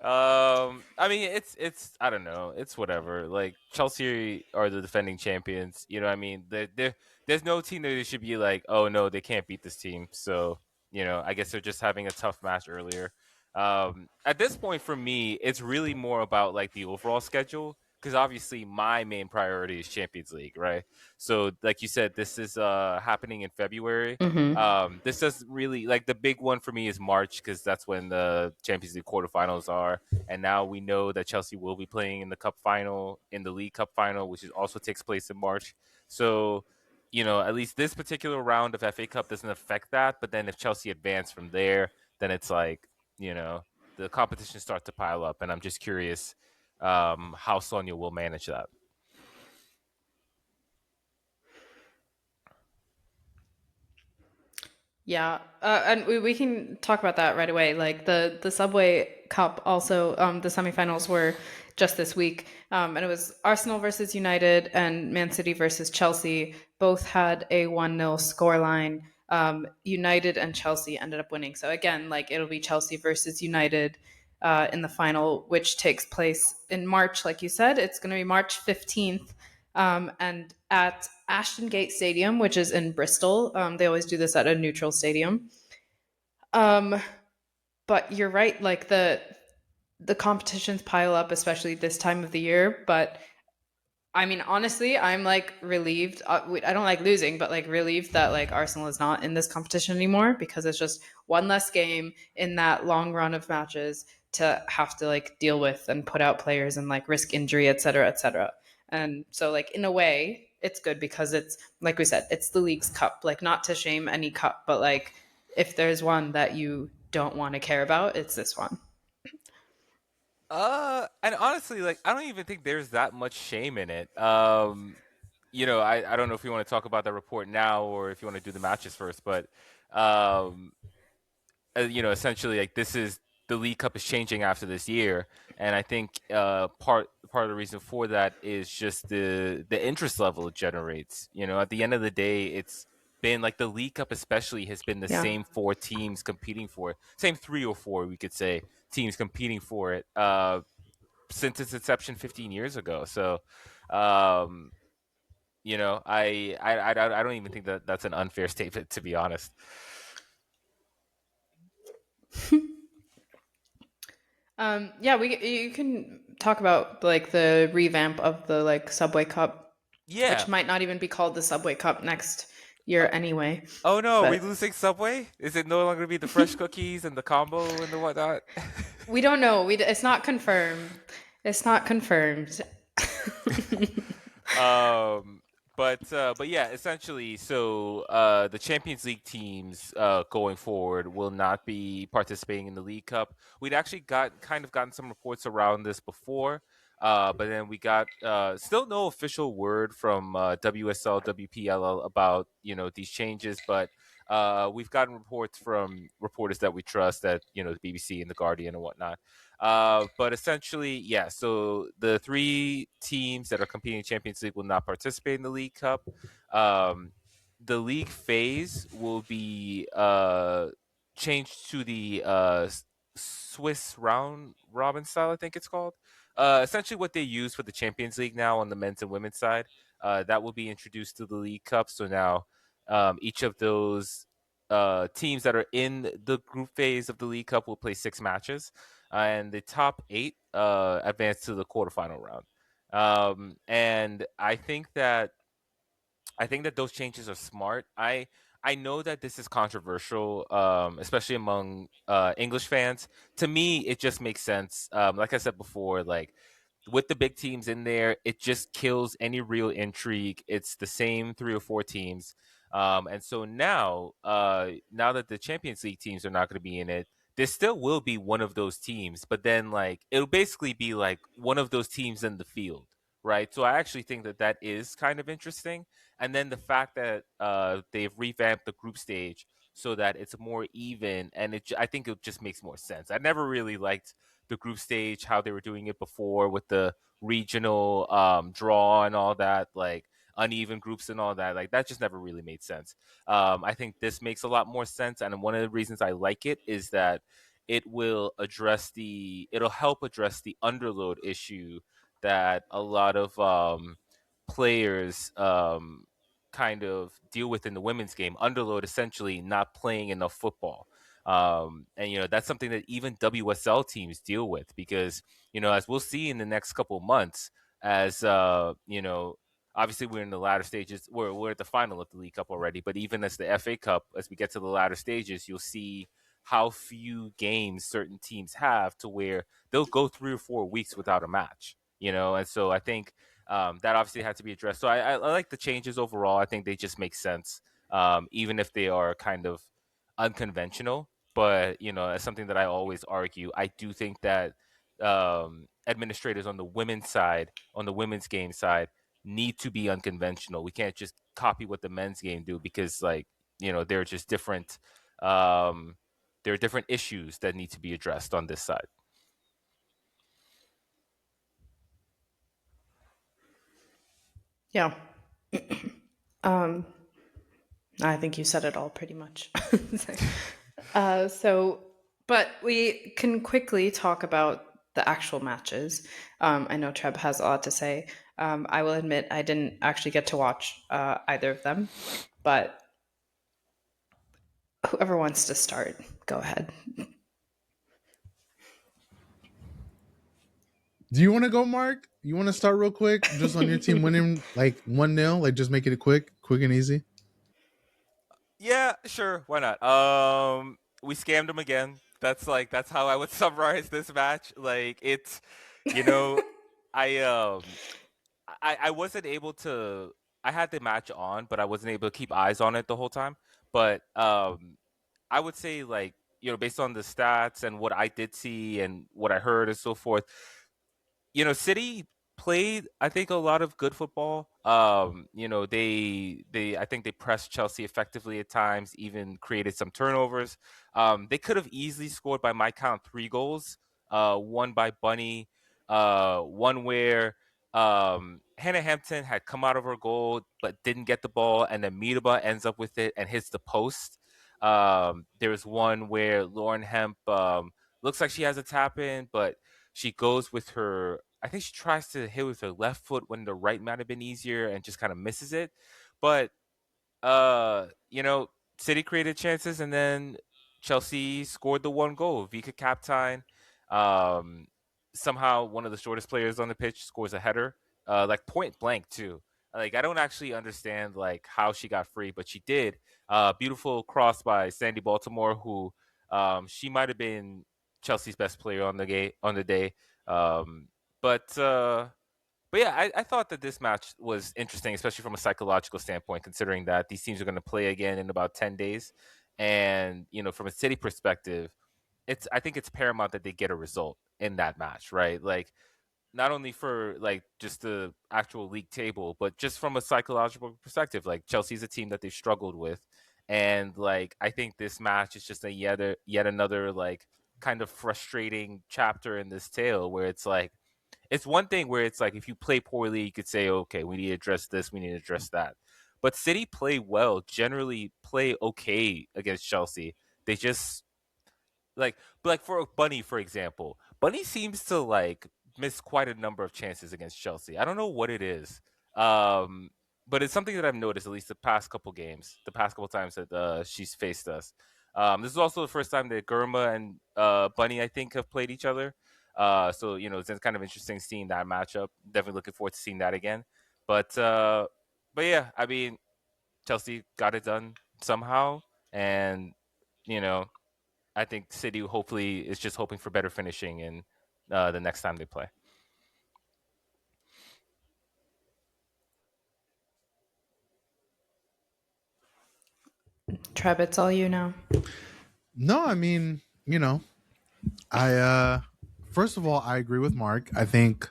I mean, it's I don't know. It's whatever. Like Chelsea are the defending champions. You know what I mean? There's no team that they should be like, oh no, they can't beat this team. So, I guess they're just having a tough match earlier. At this point for me, it's really more about like the overall schedule because obviously my main priority is Champions League, right? So, like you said, this is happening in February. This doesn't really like the big one for me is March because that's when the Champions League quarterfinals are, and now we know that Chelsea will be playing in the cup final, in the League Cup final, which also takes place in March. So, at least this particular round of FA Cup doesn't affect that. But then if Chelsea advance from there, then it's like the competition starts to pile up, and I'm just curious how Sonia will manage that. Yeah, and we can talk about that right away. Like the Subway Cup, also the semifinals were just this week, and it was Arsenal versus United and Man City versus Chelsea. Both had a 1-0 scoreline. United and Chelsea ended up winning. So again, like it'll be Chelsea versus United in the final, which takes place in March. Like you said, it's going to be March 15th. And at Ashton Gate Stadium, which is in Bristol. They always do this at a neutral stadium. But you're right, like the competitions pile up, especially this time of the year. But I mean, honestly, I'm like relieved. I don't like losing, but like relieved that like Arsenal is not in this competition anymore because it's just one less game in that long run of matches to have to like deal with and put out players and like risk injury, et cetera, et cetera. And so like in a way, it's good because it's like we said, it's the league's cup. Like not to shame any cup, but like if there's one that you don't want to care about, it's this one. And honestly, like I don't even think there's that much shame in it. I don't know if you want to talk about that report now or if you want to do the matches first, but essentially like this is the League Cup is changing after this year, and I think part of the reason for that is just the interest level it generates. At the end of the day, it's been like the League Cup especially has been the same 4 teams competing for it, same 3 or 4 we could say teams competing for it since its inception 15 years ago. So, I don't even think that that's an unfair statement, to be honest. You can talk about like the revamp of the like Subway Cup, which might not even be called the Subway Cup next year anyway. Oh no, are we losing Subway? Is it no longer going to be the fresh cookies and the combo and the whatnot? We don't know. It's not confirmed. It's not confirmed. But yeah, essentially, so the Champions League teams going forward will not be participating in the League Cup. We'd actually gotten some reports around this before, but then we got still no official word from WSL, WPLL about these changes, but we've gotten reports from reporters that we trust, that the BBC and the Guardian and whatnot. But essentially, yeah. So the three teams that are competing in Champions League will not participate in the League Cup. Um, the league phase will be changed to the Swiss round robin style, I think it's called. Essentially, what they use for the Champions League now on the men's and women's side, that will be introduced to the League Cup. So now, each of those teams that are in the group phase of the League Cup will play 6 matches, and the top 8 advance to the quarterfinal round. And I think that those changes are smart. I know that this is controversial, especially among English fans. To me, it just makes sense. Like I said before, like with the big teams in there, it just kills any real intrigue. It's the same 3 or 4 teams, and so now that the Champions League teams are not going to be in it, there still will be one of those teams, but then like it'll basically be like one of those teams in the field, right? So I actually think that that is kind of interesting. And then the fact that they've revamped the group stage so that it's more even, and I think it just makes more sense. I never really liked the group stage, how they were doing it before with the regional draw and all that, like uneven groups and all that. Like that just never really made sense. I think this makes a lot more sense, and one of the reasons I like it is that it'll help address the underload issue that a lot of players kind of deal with in the women's game. Underload, essentially not playing enough football. And that's something that even WSL teams deal with, because as we'll see in the next couple of months, as obviously we're in the latter stages, we're at the final of the League Cup already, but even as the FA Cup, as we get to the latter stages, you'll see how few games certain teams have, to where they'll go 3 or 4 weeks without a match. And so I think that obviously had to be addressed. So I like the changes overall. I think they just make sense, even if they are kind of unconventional. But as something that I always argue, I do think that administrators on the women's side, on the women's game side, need to be unconventional. We can't just copy what the men's game do, because they're just different. Um, there are different issues that need to be addressed on this side. Yeah. um, I think you said it all pretty much. So, but we can quickly talk about the actual matches. I know Treb has a lot to say. I will admit I didn't actually get to watch either of them, but whoever wants to start, go ahead. Do you want to go, Mark? You want to start real quick, just on your team winning like 1-0, like just make it quick and easy. Yeah, sure. Why not? We scammed him again. That's how I would summarize this match. Like it's, you know, I I wasn't able to. I had the match on, but I wasn't able to keep eyes on it the whole time. But I would say, like, based on the stats and what I did see and what I heard and so forth, City played, I think, a lot of good football. They I think they pressed Chelsea effectively at times, even created some turnovers. They could have easily scored, by my count, 3 goals. One by Bunny, one where Hannah Hampton had come out of her goal but didn't get the ball, and then Miraba ends up with it and hits the post. There's one where Lauren Hemp looks like she has a tap in, but she goes with her. I think she tries to hit with her left foot when the right might have been easier, and just kind of misses it. But uh, you know, City created chances, and then Chelsea scored the 1 goal. Vika Kaptein, um, somehow one of the shortest players on the pitch, scores a header, like point blank too. Like I don't actually understand like how she got free, but she did. Beautiful cross by Sandy Baltimore, who she might have been Chelsea's best player on the day. Um, but But yeah, I thought that this match was interesting, especially from a psychological standpoint, considering that these teams are going to play again in about 10 days. And, from a City perspective, I think it's paramount that they get a result in that match, right? Like, not only for like just the actual league table, but just from a psychological perspective. Like, Chelsea's a team that they've struggled with, and like I think this match is just a yet another like kind of frustrating chapter in this tale, where it's like, it's one thing where it's like if you play poorly, you could say, okay, we need to address this, we need to address that. But City play well, generally play okay against Chelsea. They just like for Bunny, for example, Bunny seems to like miss quite a number of chances against Chelsea. I don't know what it is. Um, but it's something that I've noticed at least the past couple games, the past couple times that she's faced us. This is also the first time that Gurma and Bunny, I think, have played each other. So it's kind of interesting seeing that matchup. Definitely looking forward to seeing that again. But yeah, I mean, Chelsea got it done somehow, and you know I think City hopefully is just hoping for better finishing in the next time they play. Treb, it's all you now. No, I mean, I first of all, I agree with Mark. I think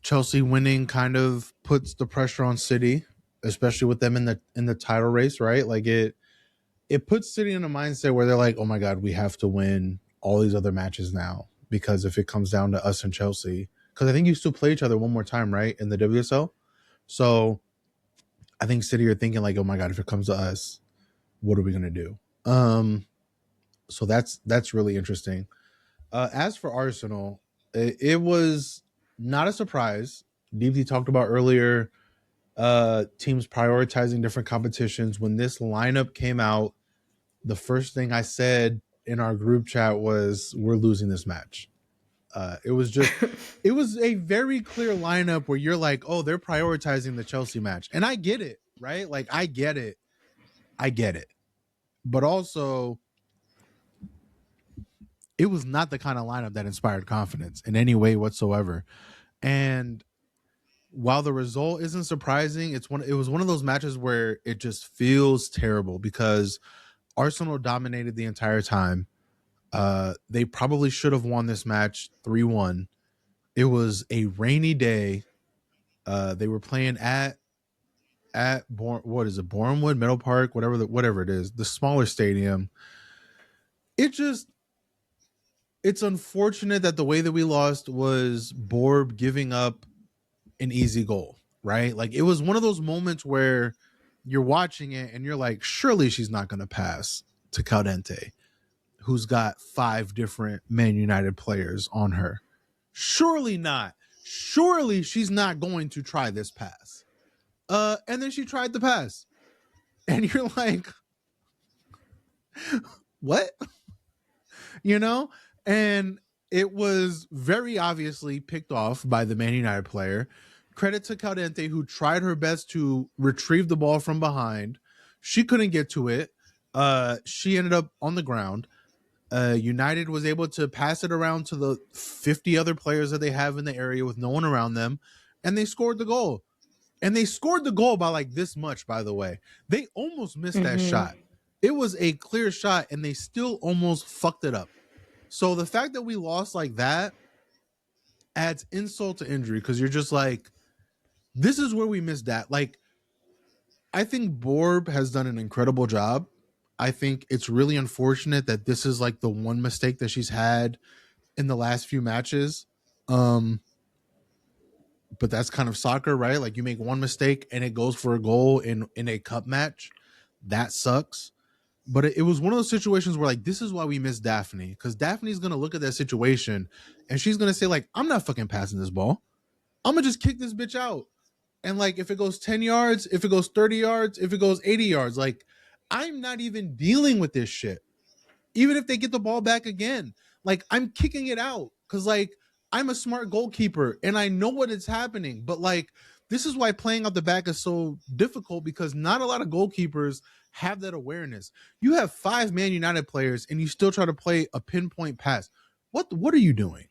Chelsea winning kind of puts the pressure on City, especially with them in the title race, right? Like it puts City in a mindset where they're like, "Oh my god, we have to win all these other matches now because if it comes down to us and Chelsea, because I think you still play each other one more time, right, in the WSL." So I think City are thinking like, "Oh my god, if it comes to us, what are we gonna do?" So that's really interesting. As for Arsenal, it was not a surprise. Deepti talked about earlier teams prioritizing different competitions. When this lineup came out, the first thing I said in our group chat was, "We're losing this match." It was a very clear lineup where you're like, "Oh, they're prioritizing the Chelsea match," and I get it, right? Like I get it, but also it was not the kind of lineup that inspired confidence in any way whatsoever. And while the result isn't surprising, it was one of those matches where it just feels terrible because Arsenal dominated the entire time. They probably should have won this match 3-1. It was a rainy day. They were playing at what is it, Bournemouth, Middle Park, whatever it is, the smaller stadium. It's unfortunate that the way that we lost was Borb giving up an easy goal, right? Like it was one of those moments where you're watching it and you're like, surely she's not going to pass to Caldente, who's got 5 different Man United players on her. Surely not. Surely she's not going to try this pass. And then she tried the pass. And you're like, what? And it was very obviously picked off by the Man United player. Credit to Caldente, who tried her best to retrieve the ball from behind. She couldn't get to it. She ended up on the ground. United was able to pass it around to the 50 other players that they have in the area with no one around them, and they scored the goal. And they scored the goal by like this much, by the way. They almost missed that shot. It was a clear shot, and they still almost fucked it up. So the fact that we lost like that adds insult to injury because you're just like, this is where we missed that. Like, I think Borb has done an incredible job. I think it's really unfortunate that this is like the one mistake that she's had in the last few matches. But that's kind of soccer, right? Like you make one mistake and it goes for a goal in a cup match. That sucks. But it was one of those situations where like, this is why we miss Daphne, because Daphne's going to look at that situation and she's going to say like, I'm not fucking passing this ball. I'm going to just kick this bitch out. And like, if it goes 10 yards, if it goes 30 yards, if it goes 80 yards, like I'm not even dealing with this shit. Even if they get the ball back again, like I'm kicking it out because like I'm a smart goalkeeper and I know what is happening. But like, this is why playing out the back is so difficult because not a lot of goalkeepers have that awareness. You have 5 Man United players and you still try to play a pinpoint pass. What are you doing?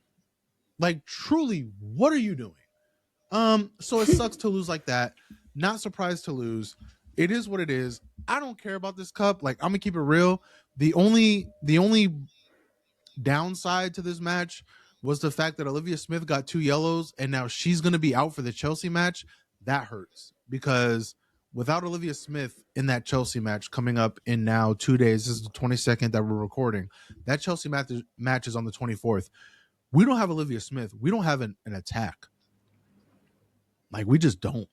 Like truly, what are you doing? So it sucks to lose like that. Not surprised to lose. It is what it is. I don't care about this cup. Like, I'm gonna keep it real. The only downside to this match was the fact that Olivia Smith got 2 yellows and now she's gonna be out for the Chelsea match. That hurts because without Olivia Smith in that Chelsea match coming up in now 2 days, this is the 22nd that we're recording. That Chelsea match is on the 24th. We don't have Olivia Smith. We don't have an attack. Like, we just don't.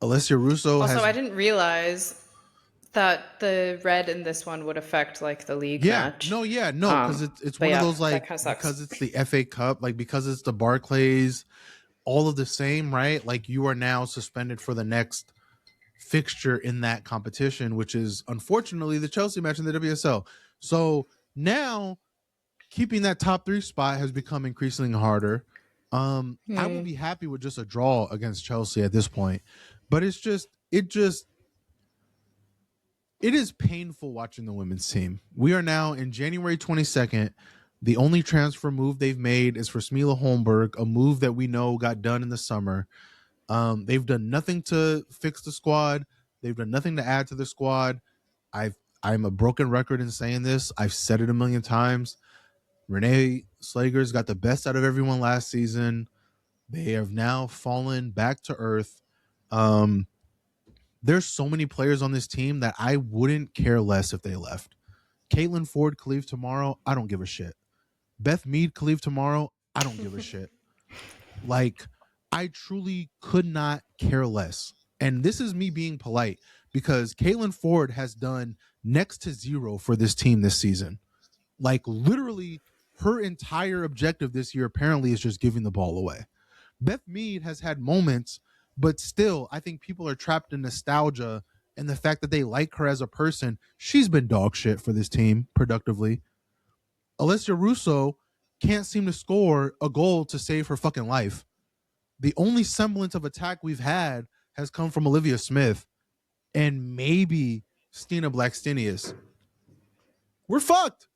Alessia Russo Also, has. I didn't realize that the red in this one would affect like the league Yeah, match. no, because it's but one of yeah, those, that like, kinda sucks. because it's the FA Cup, like, because it's the Barclays, all of the same, right? Like, you are now suspended for the next fixture in that competition, which is unfortunately the Chelsea match in the WSL. So now keeping that top 3 spot has become increasingly harder. I will be happy with just a draw against Chelsea at this point, but it is painful watching the women's team. We are now in January 22nd. The only transfer move they've made is for Smila Holmberg, a move that we know got done in the summer. They've done nothing to fix the squad. They've done nothing to add to the squad. I'm a broken record in saying this. I've said it a million times. Renee Slager's got the best out of everyone last season. They have now fallen back to earth. There's so many players on this team that I wouldn't care less if they left. Caitlin Ford could leave tomorrow. I don't give a shit. Beth Mead could leave tomorrow. I don't give a shit. Like, I truly could not care less. And this is me being polite because Caitlin Ford has done next to zero for this team this season. Like, literally, her entire objective this year apparently is just giving the ball away. Beth Mead has had moments, but still, I think people are trapped in nostalgia and the fact that they like her as a person. She's been dog shit for this team productively. Alessia Russo can't seem to score a goal to save her fucking life. The only semblance of attack we've had has come from Olivia Smith and maybe Stina Blackstenius. We're fucked.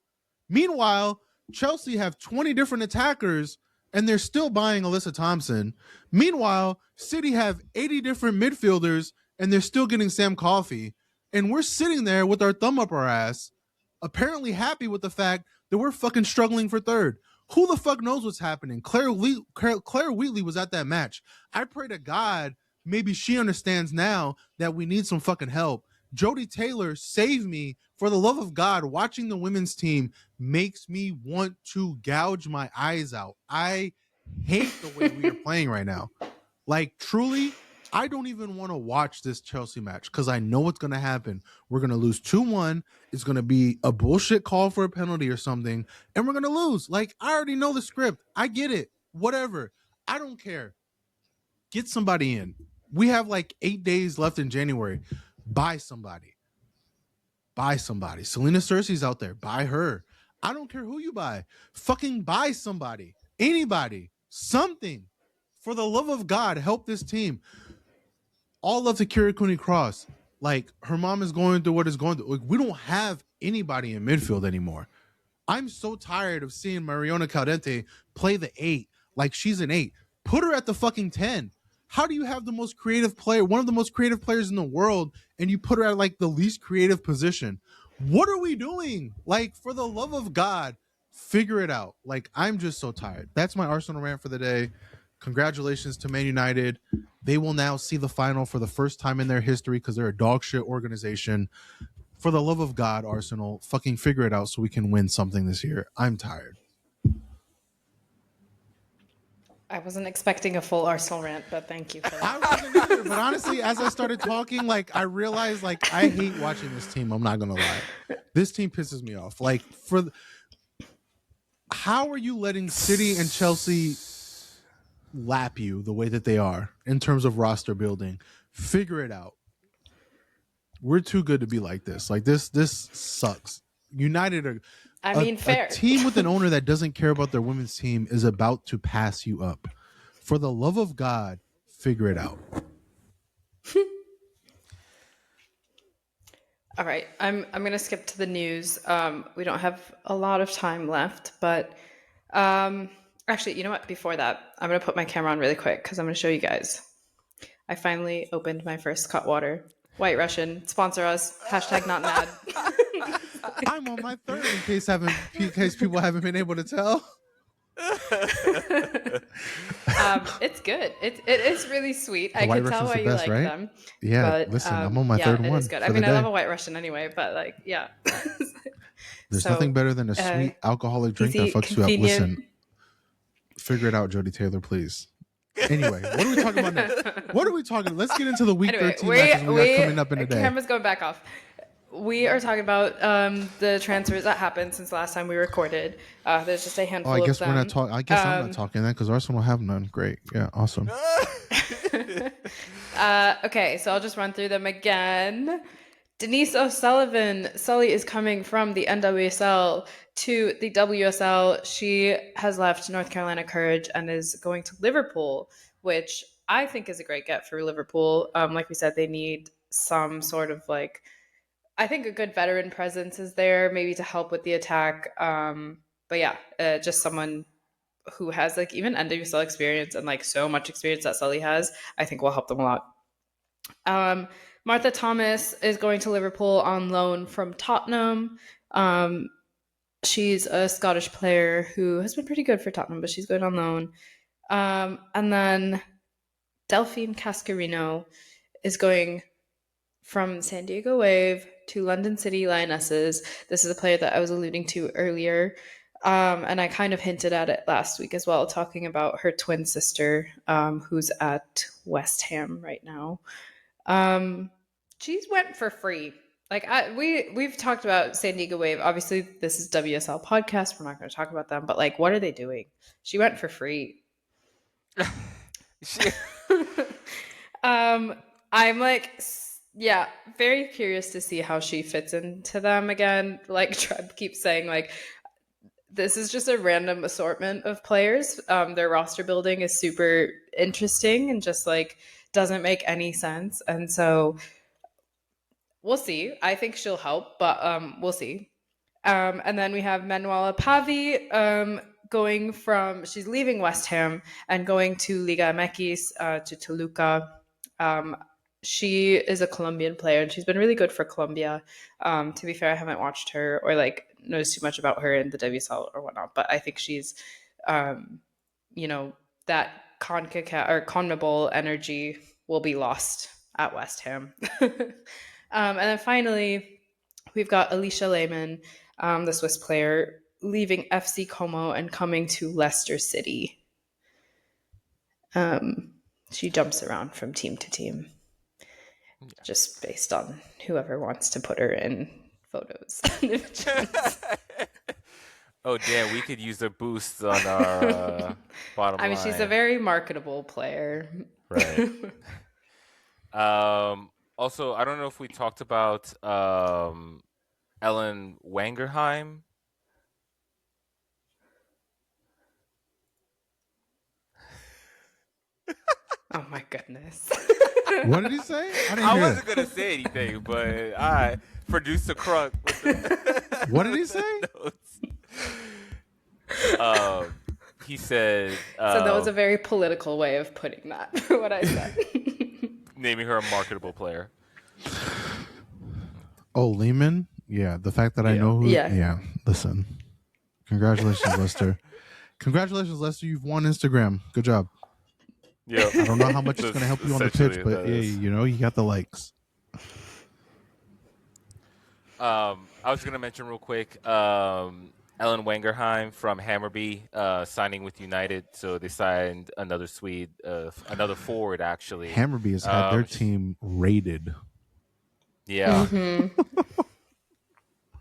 Meanwhile, Chelsea have 20 different attackers and they're still buying Alyssa Thompson. Meanwhile, City have 80 different midfielders and they're still getting Sam Coffey. And we're sitting there with our thumb up our ass, apparently happy with the fact that we're fucking struggling for third. Who the fuck knows what's happening? Claire Wheatley was at that match. I pray to God maybe she understands now that we need some fucking help. Jodie Taylor, save me. For the love of God, watching the women's team makes me want to gouge my eyes out. I hate the way we are playing right now. Like, truly, I don't even want to watch this Chelsea match because I know what's going to happen. We're going to lose 2-1. It's going to be a bullshit call for a penalty or something, and we're going to lose. Like, I already know the script. I get it. Whatever. I don't care. Get somebody in. We have like 8 days left in January. Buy somebody. Buy somebody. Selena Cersei's out there. Buy her. I don't care who you buy. Fucking buy somebody. Anybody. Something. For the love of God, help this team. All love to Kira Cooney Cross. Like, her mom is going through what is going through. Like, we don't have anybody in midfield anymore. I'm so tired of seeing Mariona Caldente play the 8 like she's an 8. Put her at the fucking 10. How do you have the most creative player, one of the most creative players in the world, and you put her at like the least creative position? What are we doing? Like, for the love of God, figure it out. Like, I'm just so tired. That's my Arsenal rant for the day. Congratulations to Man United. They will now see the final for the first time in their history because they're a dog shit organization. For the love of God, Arsenal, fucking figure it out so we can win something this year. I'm tired. I wasn't expecting a full Arsenal rant, but thank you for that. I wasn't either, but honestly, as I started talking, like, I realized, like, I hate watching this team. I'm not gonna lie. This team pisses me off. Like, how are you letting City and Chelsea lap you the way that they are in terms of roster building? Figure it out. We're too good to be like this. Like, this sucks. United are. Fair. A team with an owner that doesn't care about their women's team is about to pass you up. For the love of God, figure it out. All right, I'm going to skip to the news. We don't have a lot of time left, but Actually, you know what? Before that, I'm going to put my camera on really quick because I'm going to show you guys. I finally opened my first Cutwater. White Russian, sponsor us. Hashtag not an ad. I'm on my third in case people haven't been able to tell. It's good. It is really sweet. I White can tell Russian's why the you best, like right? them. Yeah, But listen, I'm on my third it one is good. for I mean, the I day. love a White Russian anyway, but like, yeah. There's So, nothing better than a sweet alcoholic drink that easy, fucks you up. convenient. Listen, figure it out, Jody Taylor, please. Anyway, what are we talking about now? What are we talking? Let's get into the week 13 matches we got coming up in a day. Camera's going back off. We are talking about the transfers that happened since last time we recorded. There's just a handful I guess of them. we're not talking. I guess I'm not talking then because Arsenal have none. Great, yeah, awesome. Okay, so I'll just run through them again. Denise O'Sullivan, Sully is coming from the NWSL to the WSL. She has left North Carolina Courage and is going to Liverpool, which I think is a great get for Liverpool. Like we said, they need some sort of like, I think a good veteran presence is there, maybe to help with the attack. But yeah, just someone who has like even NWSL experience and like so much experience that Sully has, I think will help them a lot. Martha Thomas is going to Liverpool on loan from Tottenham. She's a Scottish player who has been pretty good for Tottenham, but she's going on loan. And then Delphine Cascarino is going from San Diego Wave to London City Lionesses. This is a player that I was alluding to earlier. And I kind of hinted at it last week as well, talking about her twin sister, who's at West Ham right now. She went for free. Like we've talked about San Diego Wave. Obviously, this is WSL podcast. We're not going to talk about them, but like, what are they doing? She went for free. I'm like, yeah, very curious to see how she fits into them again. Like Treb keeps saying, like, this is just a random assortment of players. Their roster building is super interesting and just like doesn't make any sense. And so we'll see. I think she'll help, but we'll see. And then we have Manuela Pavi going from, she's leaving West Ham and going to Liga MX, to Toluca. She is a Colombian player and she's been really good for Colombia. To be fair, I haven't watched her or like knows too much about her in the WSL or whatnot, but I think she's, that CONCACAF or CONMEBOL energy will be lost at West Ham. And then finally, we've got Alicia Lehmann, the Swiss player, leaving FC Como and coming to Leicester City. She jumps around from team to team, just based on whoever wants to put her in photos. Oh, damn, we could use a boost on our bottom line. I mean, she's a very marketable player. Right. Also, I don't know if we talked about Ellen Wangerheim. Oh my goodness. What did he say? I wasn't going to say anything, but I produced a crunk. What did he say? He said... so that was a very political way of putting that, for what I said. Naming her a marketable player. Oh, Lehman? Yeah, the fact that I know who... Yeah, listen. Congratulations, Lester. Congratulations, Lester. You've won Instagram. Good job. Yeah. I don't know how much it's going to help you on the pitch, but hey, you got the likes. I was going to mention real quick, Ellen Wangerheim from Hammarby signing with United. So they signed another Swede, another forward, actually. Hammarby has had their team raided. Yeah. Mm-hmm.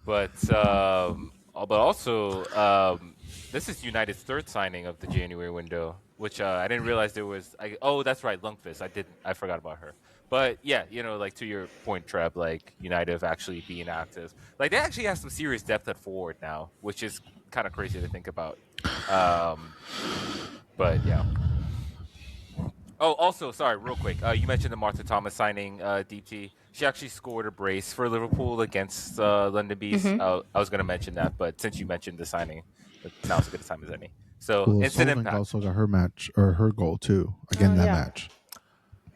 But also, this is United's third signing of the January window, which I didn't realize there was. Oh, that's right, Lundqvist. I forgot about her. But yeah, like to your point, Treb, like United actually being active, like they actually have some serious depth at forward now, which is kind of crazy to think about. But yeah. Oh, also, sorry, real quick. You mentioned the Martha Thomas signing, Deepti. She actually scored a brace for Liverpool against London Bees. Mm-hmm. I was going to mention that, but since you mentioned the signing, now's as good a time as any. So Well, instant Sullivan impact. also got her match or her goal too. Again, that yeah. match.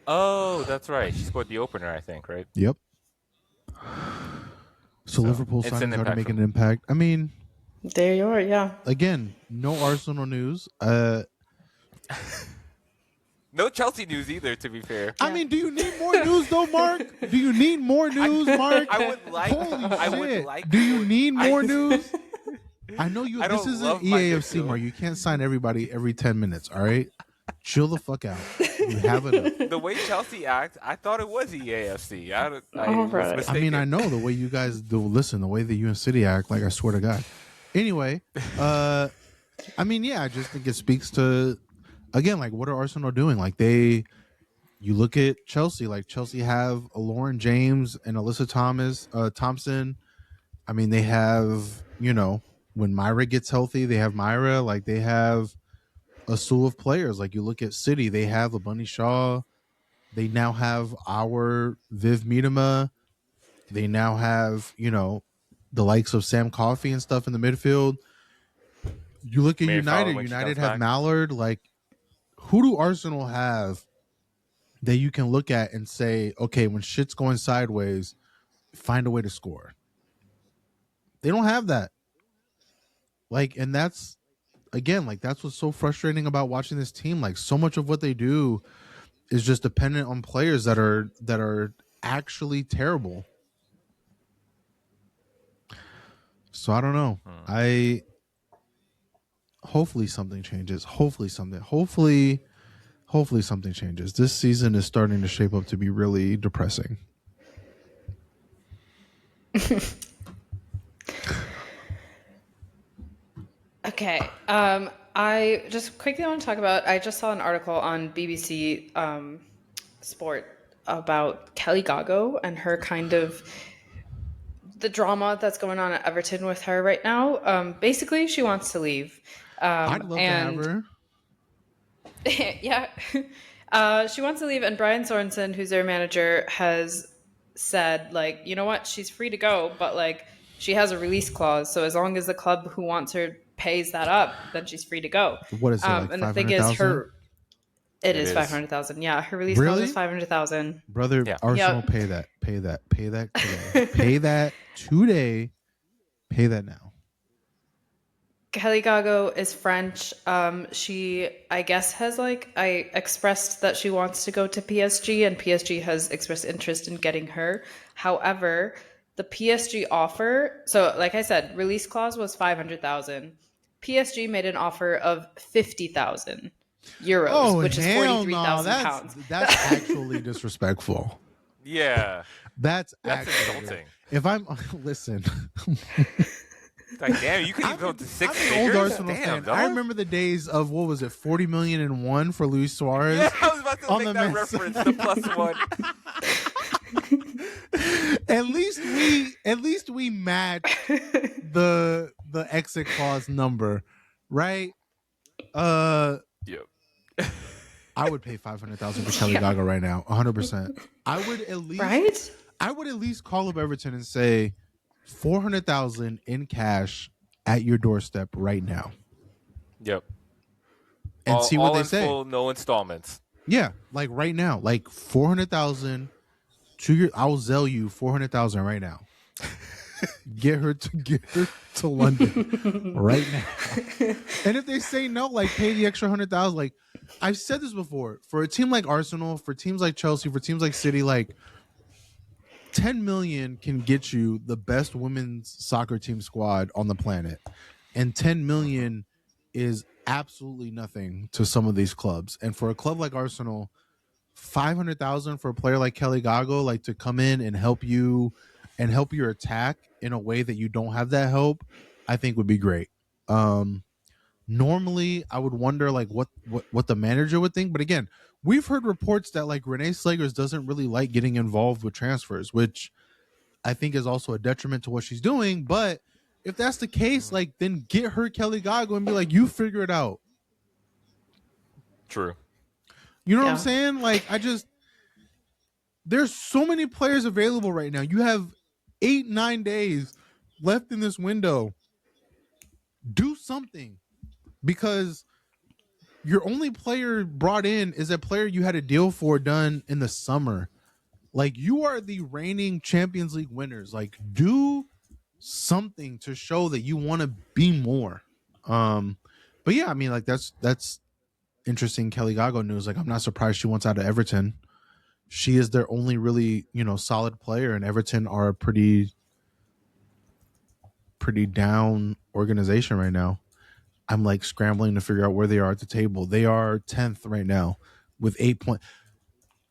Oh, that's right. She scored the opener, I think, right? Yep. So Liverpool instant signings are to impact make from- an impact. I mean, There you are. Yeah. again, no Arsenal news. No Chelsea news either, to be fair. I mean, do you need more news though, Mark? Do you need more news, Mark? I would like. Holy I shit! would like. Do you need more I- news? I know you. I This don't isn't love my EAFC, midfield. Mark. You can't sign everybody every 10 minutes. All right, chill the fuck out. You have enough. The way Chelsea act, I thought it was EAFC. I was right. mistaken. I mean, I know the way you guys do. Listen, the way that you and City act, like I swear to God. Anyway, I mean, yeah, I just think it speaks to, again, like what are Arsenal doing? Like you look at Chelsea, like Chelsea have a Lauren James and Alyssa Thompson. I mean, they have, when Myra gets healthy, they have Myra. Like they have a slew of players. Like you look at City, they have a Bunny Shaw. They now have our Viv Miedema. They now have, the likes of Sam Coffey and stuff in the midfield. You look at Mary Fowler United. when she United comes have back. Mallard. Like, who do Arsenal have that you can look at and say, okay, when shit's going sideways, find a way to score? They don't have that. Like, and that's, again, like that's what's so frustrating about watching this team. Like, so much of what they do is just dependent on players that are actually terrible. So I don't know. Hopefully something changes. Hopefully something changes. This season is starting to shape up to be really depressing. Okay. I just quickly want to talk about. I just saw an article on BBC Sport about Kelly Gago and her kind of the drama that's going on at Everton with her right now. Basically, she wants to leave. I'd love to have her. Yeah. She wants to leave, and Brian Sorensen, who's their manager, has said, like, you know what, she's free to go, but like she has a release clause, so as long as the club who wants her pays that up, then she's free to go. What is it, like and the thing is, 500,000? it is 500,000. Yeah, her release Really? clause is 500,000. Brother, Yeah. Arsenal, Yep. pay that today. Pay that today. Pay that now. Kelly Gago is French. She, I guess, has expressed that she wants to go to PSG, and PSG has expressed interest in getting her. However, the PSG offer, so like I said, release clause was 500,000. PSG made an offer of 50,000 euros, which is 43,000 pounds. That's actually disrespectful. Yeah, That's insulting. actually, if I'm listen. Like, damn, you could even go to six figures. Old Arsenal Damn, fan. dog. I remember the days of, what was it, 40 million and one for Luis Suarez. Yeah, I was about to on make the that men's reference. The +1. At least we match the exit clause number, right? Yep. I would pay 500,000 for Kelly Gaga right now, 100%. I would at least, Right? I would at least call up Everton and say 400,000 in cash at your doorstep right now, Yep. and see what they say. Full, no installments. Yeah, like right now, like 400,000 to your. I'll Zell you 400,000 right now. Get her to London right now. And if they say no, like pay the extra 100,000. Like I've said this before, for a team like Arsenal, for teams like Chelsea, for teams like City, like 10 million can get you the best women's soccer team squad on the planet, and 10 million is absolutely nothing to some of these clubs. And for a club like Arsenal, 500,000 for a player like Kelly Gago, like to come in and help you and help your attack in a way that you don't have that help, I think would be great. Normally I would wonder like what the manager would think, but again, we've heard reports that like Renee Slagers doesn't really like getting involved with transfers, which I think is also a detriment to what she's doing. But if that's the case, like then get her Kelly Gago and be like, you figure it out. True. You know what I'm saying? Like there's so many players available right now. You have 8-9 days left in this window. Do something. because your only player brought in is a player you had a deal for done in the summer. Like, you are the reigning Champions League winners. Like, do something to show that you want to be more. But yeah, I mean, like, that's interesting Kelly Gago news. Like, I'm not surprised she wants out of Everton. She is their only really, solid player, and Everton are a pretty down organization right now. I'm like scrambling to figure out where they are at the table. They are 10th right now with 8 points.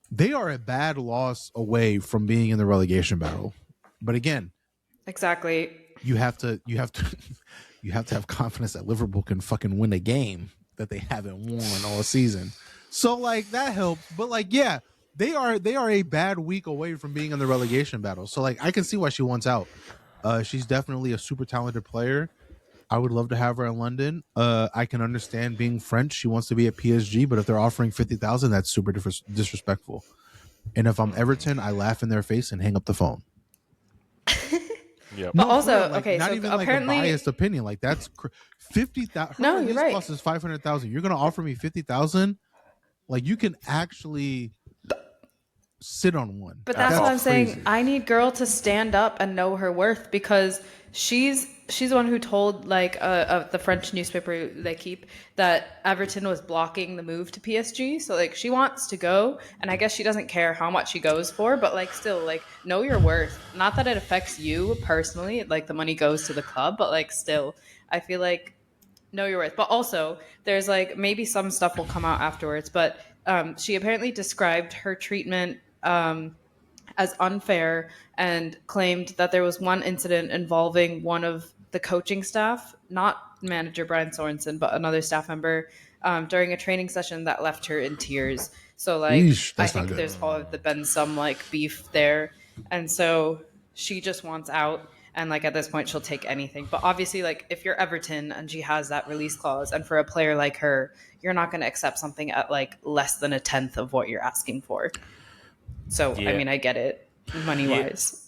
They are a bad loss away from being in the relegation battle. But again, exactly. You have to have confidence that Liverpool can fucking win a game that they haven't won all season. So like that helps. But like, yeah, they are a bad week away from being in the relegation battle. So like I can see why she wants out. She's definitely a super talented player. I would love to have her in London. I can understand being French. She wants to be at PSG, but if they're offering 50,000, that's super disrespectful. And if I'm Everton, I laugh in their face and hang up the phone. Yep. But No, also, like, okay, not so even apparently, like a biased opinion. Like that's 50,000. No, you're right. Cost is 500,000. You're gonna offer me 50,000? Like you can actually sit on one. But that's what I'm crazy. saying. I need girl to stand up and know her worth, because she's the one who told like the French newspaper they keep that Everton was blocking the move to PSG. So like she wants to go, and I guess she doesn't care how much she goes for, but like still like know your worth. Not that it affects you personally, like the money goes to the club, but like still I feel like know your worth. But also there's like maybe some stuff will come out afterwards, but she apparently described her treatment as unfair and claimed that there was one incident involving one of the coaching staff, not manager Brian Sorensen, but another staff member, during a training session that left her in tears. So like, Yeesh, I that's not think good. there's probably been some like beef there, and so she just wants out. And like at this point, she'll take anything. But obviously, like if you're Everton and she has that release clause, and for a player like her, you're not going to accept something at like less than a tenth of what you're asking for. So Yeah. I mean, I get it, money wise.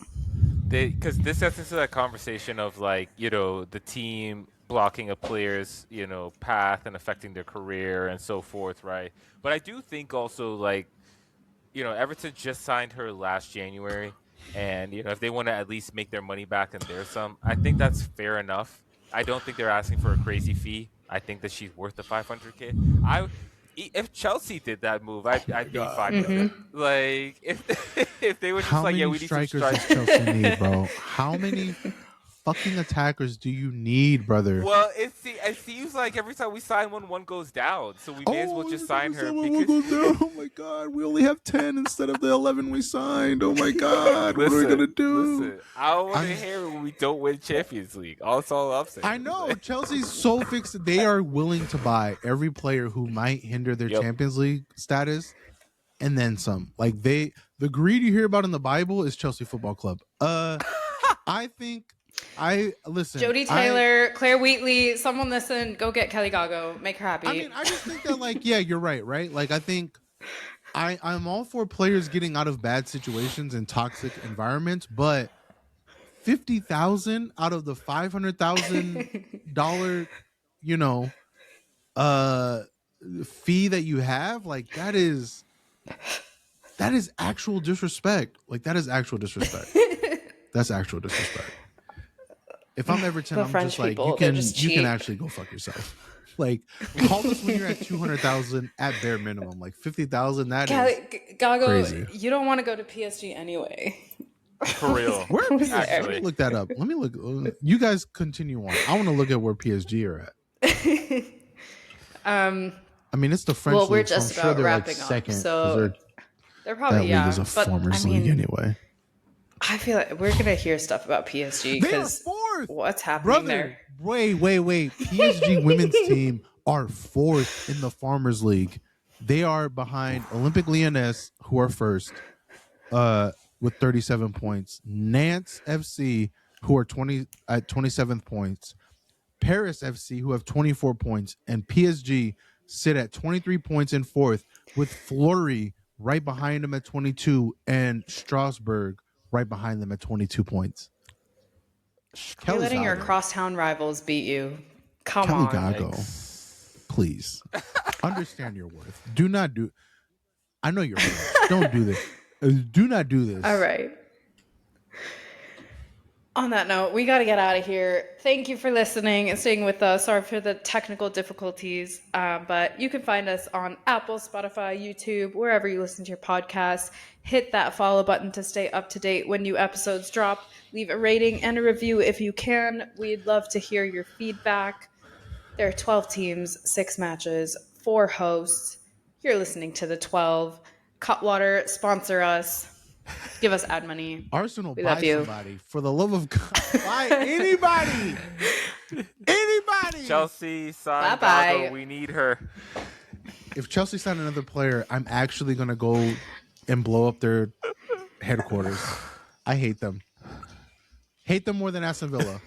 Because this gets into that conversation of like, the team blocking a player's, path and affecting their career and so forth, right? But I do think also like, Everton just signed her last January, and if they want to at least make their money back and there's some, I think that's fair enough. I don't think they're asking for a crazy fee. I think that she's worth the 500K. If Chelsea did that move, I'd be fine with it. Like if they were just How like, many yeah, we need some strikers does strikers. Chelsea need, bro? How many fucking attackers do you need, brother? Well, it seems like every time we sign one goes down. So we may as well just sign her. Because... Oh my god, we only have 10 instead of the 11 we signed. Oh my god, what are we gonna do? Listen, I don't want to hear when we don't win Champions League. That's all I'm saying. I know Chelsea's so fixed. They are willing to buy every player who might hinder their Champions League status, and then some. Like the greed you hear about in the Bible is Chelsea Football Club. I think. Jodie Taylor, Claire Wheatley, someone listen, go get Kelly Gago, make her happy. I mean, I just think that like, yeah, you're right? Like I think I'm all for players getting out of bad situations and toxic environments, but 50,000 out of the $500,000, fee that you have, like that is actual disrespect. Like that is actual disrespect. That's actual disrespect. If I'm Everton, I'm just like, you can actually go fuck yourself. Like, call us when you're at 200,000 at bare minimum. Like 50,000, that is Gago, crazy. You don't want to go to PSG anyway. For real. Where let me look that up. Let me look. You guys continue on. I want to look at where PSG are at. I mean, it's the French league. Well, we're just so I'm about sure wrapping like up. second, So they're probably that league is a farmers league anyway. I feel like we're gonna hear stuff about PSG because what's happening there? Wait. PSG women's team are 4th in the Farmers League. They are behind Olympique Lyonnais, who are first, with 37 points. Nantes FC, who are 27 points. Paris FC, who have 24 points, and PSG sit at 23 points in 4th, with Fleury right behind them at 22, and Strasbourg right behind them at 22 points. You're letting your crosstown rivals beat you. Come on. Gago. please understand your worth. Do not do. I know you're right. Don't do this. Do not do this. All right. On that note, we got to get out of here. Thank you for listening and staying with us. Sorry for the technical difficulties, but you can find us on Apple, Spotify, YouTube, wherever you listen to your podcasts. Hit that follow button to stay up to date when new episodes drop. Leave a rating and a review if you can. We'd love to hear your feedback. There are 12 teams, 6 matches, 4 hosts. You're listening to the 12. Cutwater, sponsor us. Give us ad money. Arsenal, We buy love you. somebody. For the love of God, buy anybody. Anybody. Chelsea, sign Bye-bye. Gaga. We need her. If Chelsea sign another player, I'm actually going to go and blow up their headquarters. I hate them. Hate them more than Aston Villa.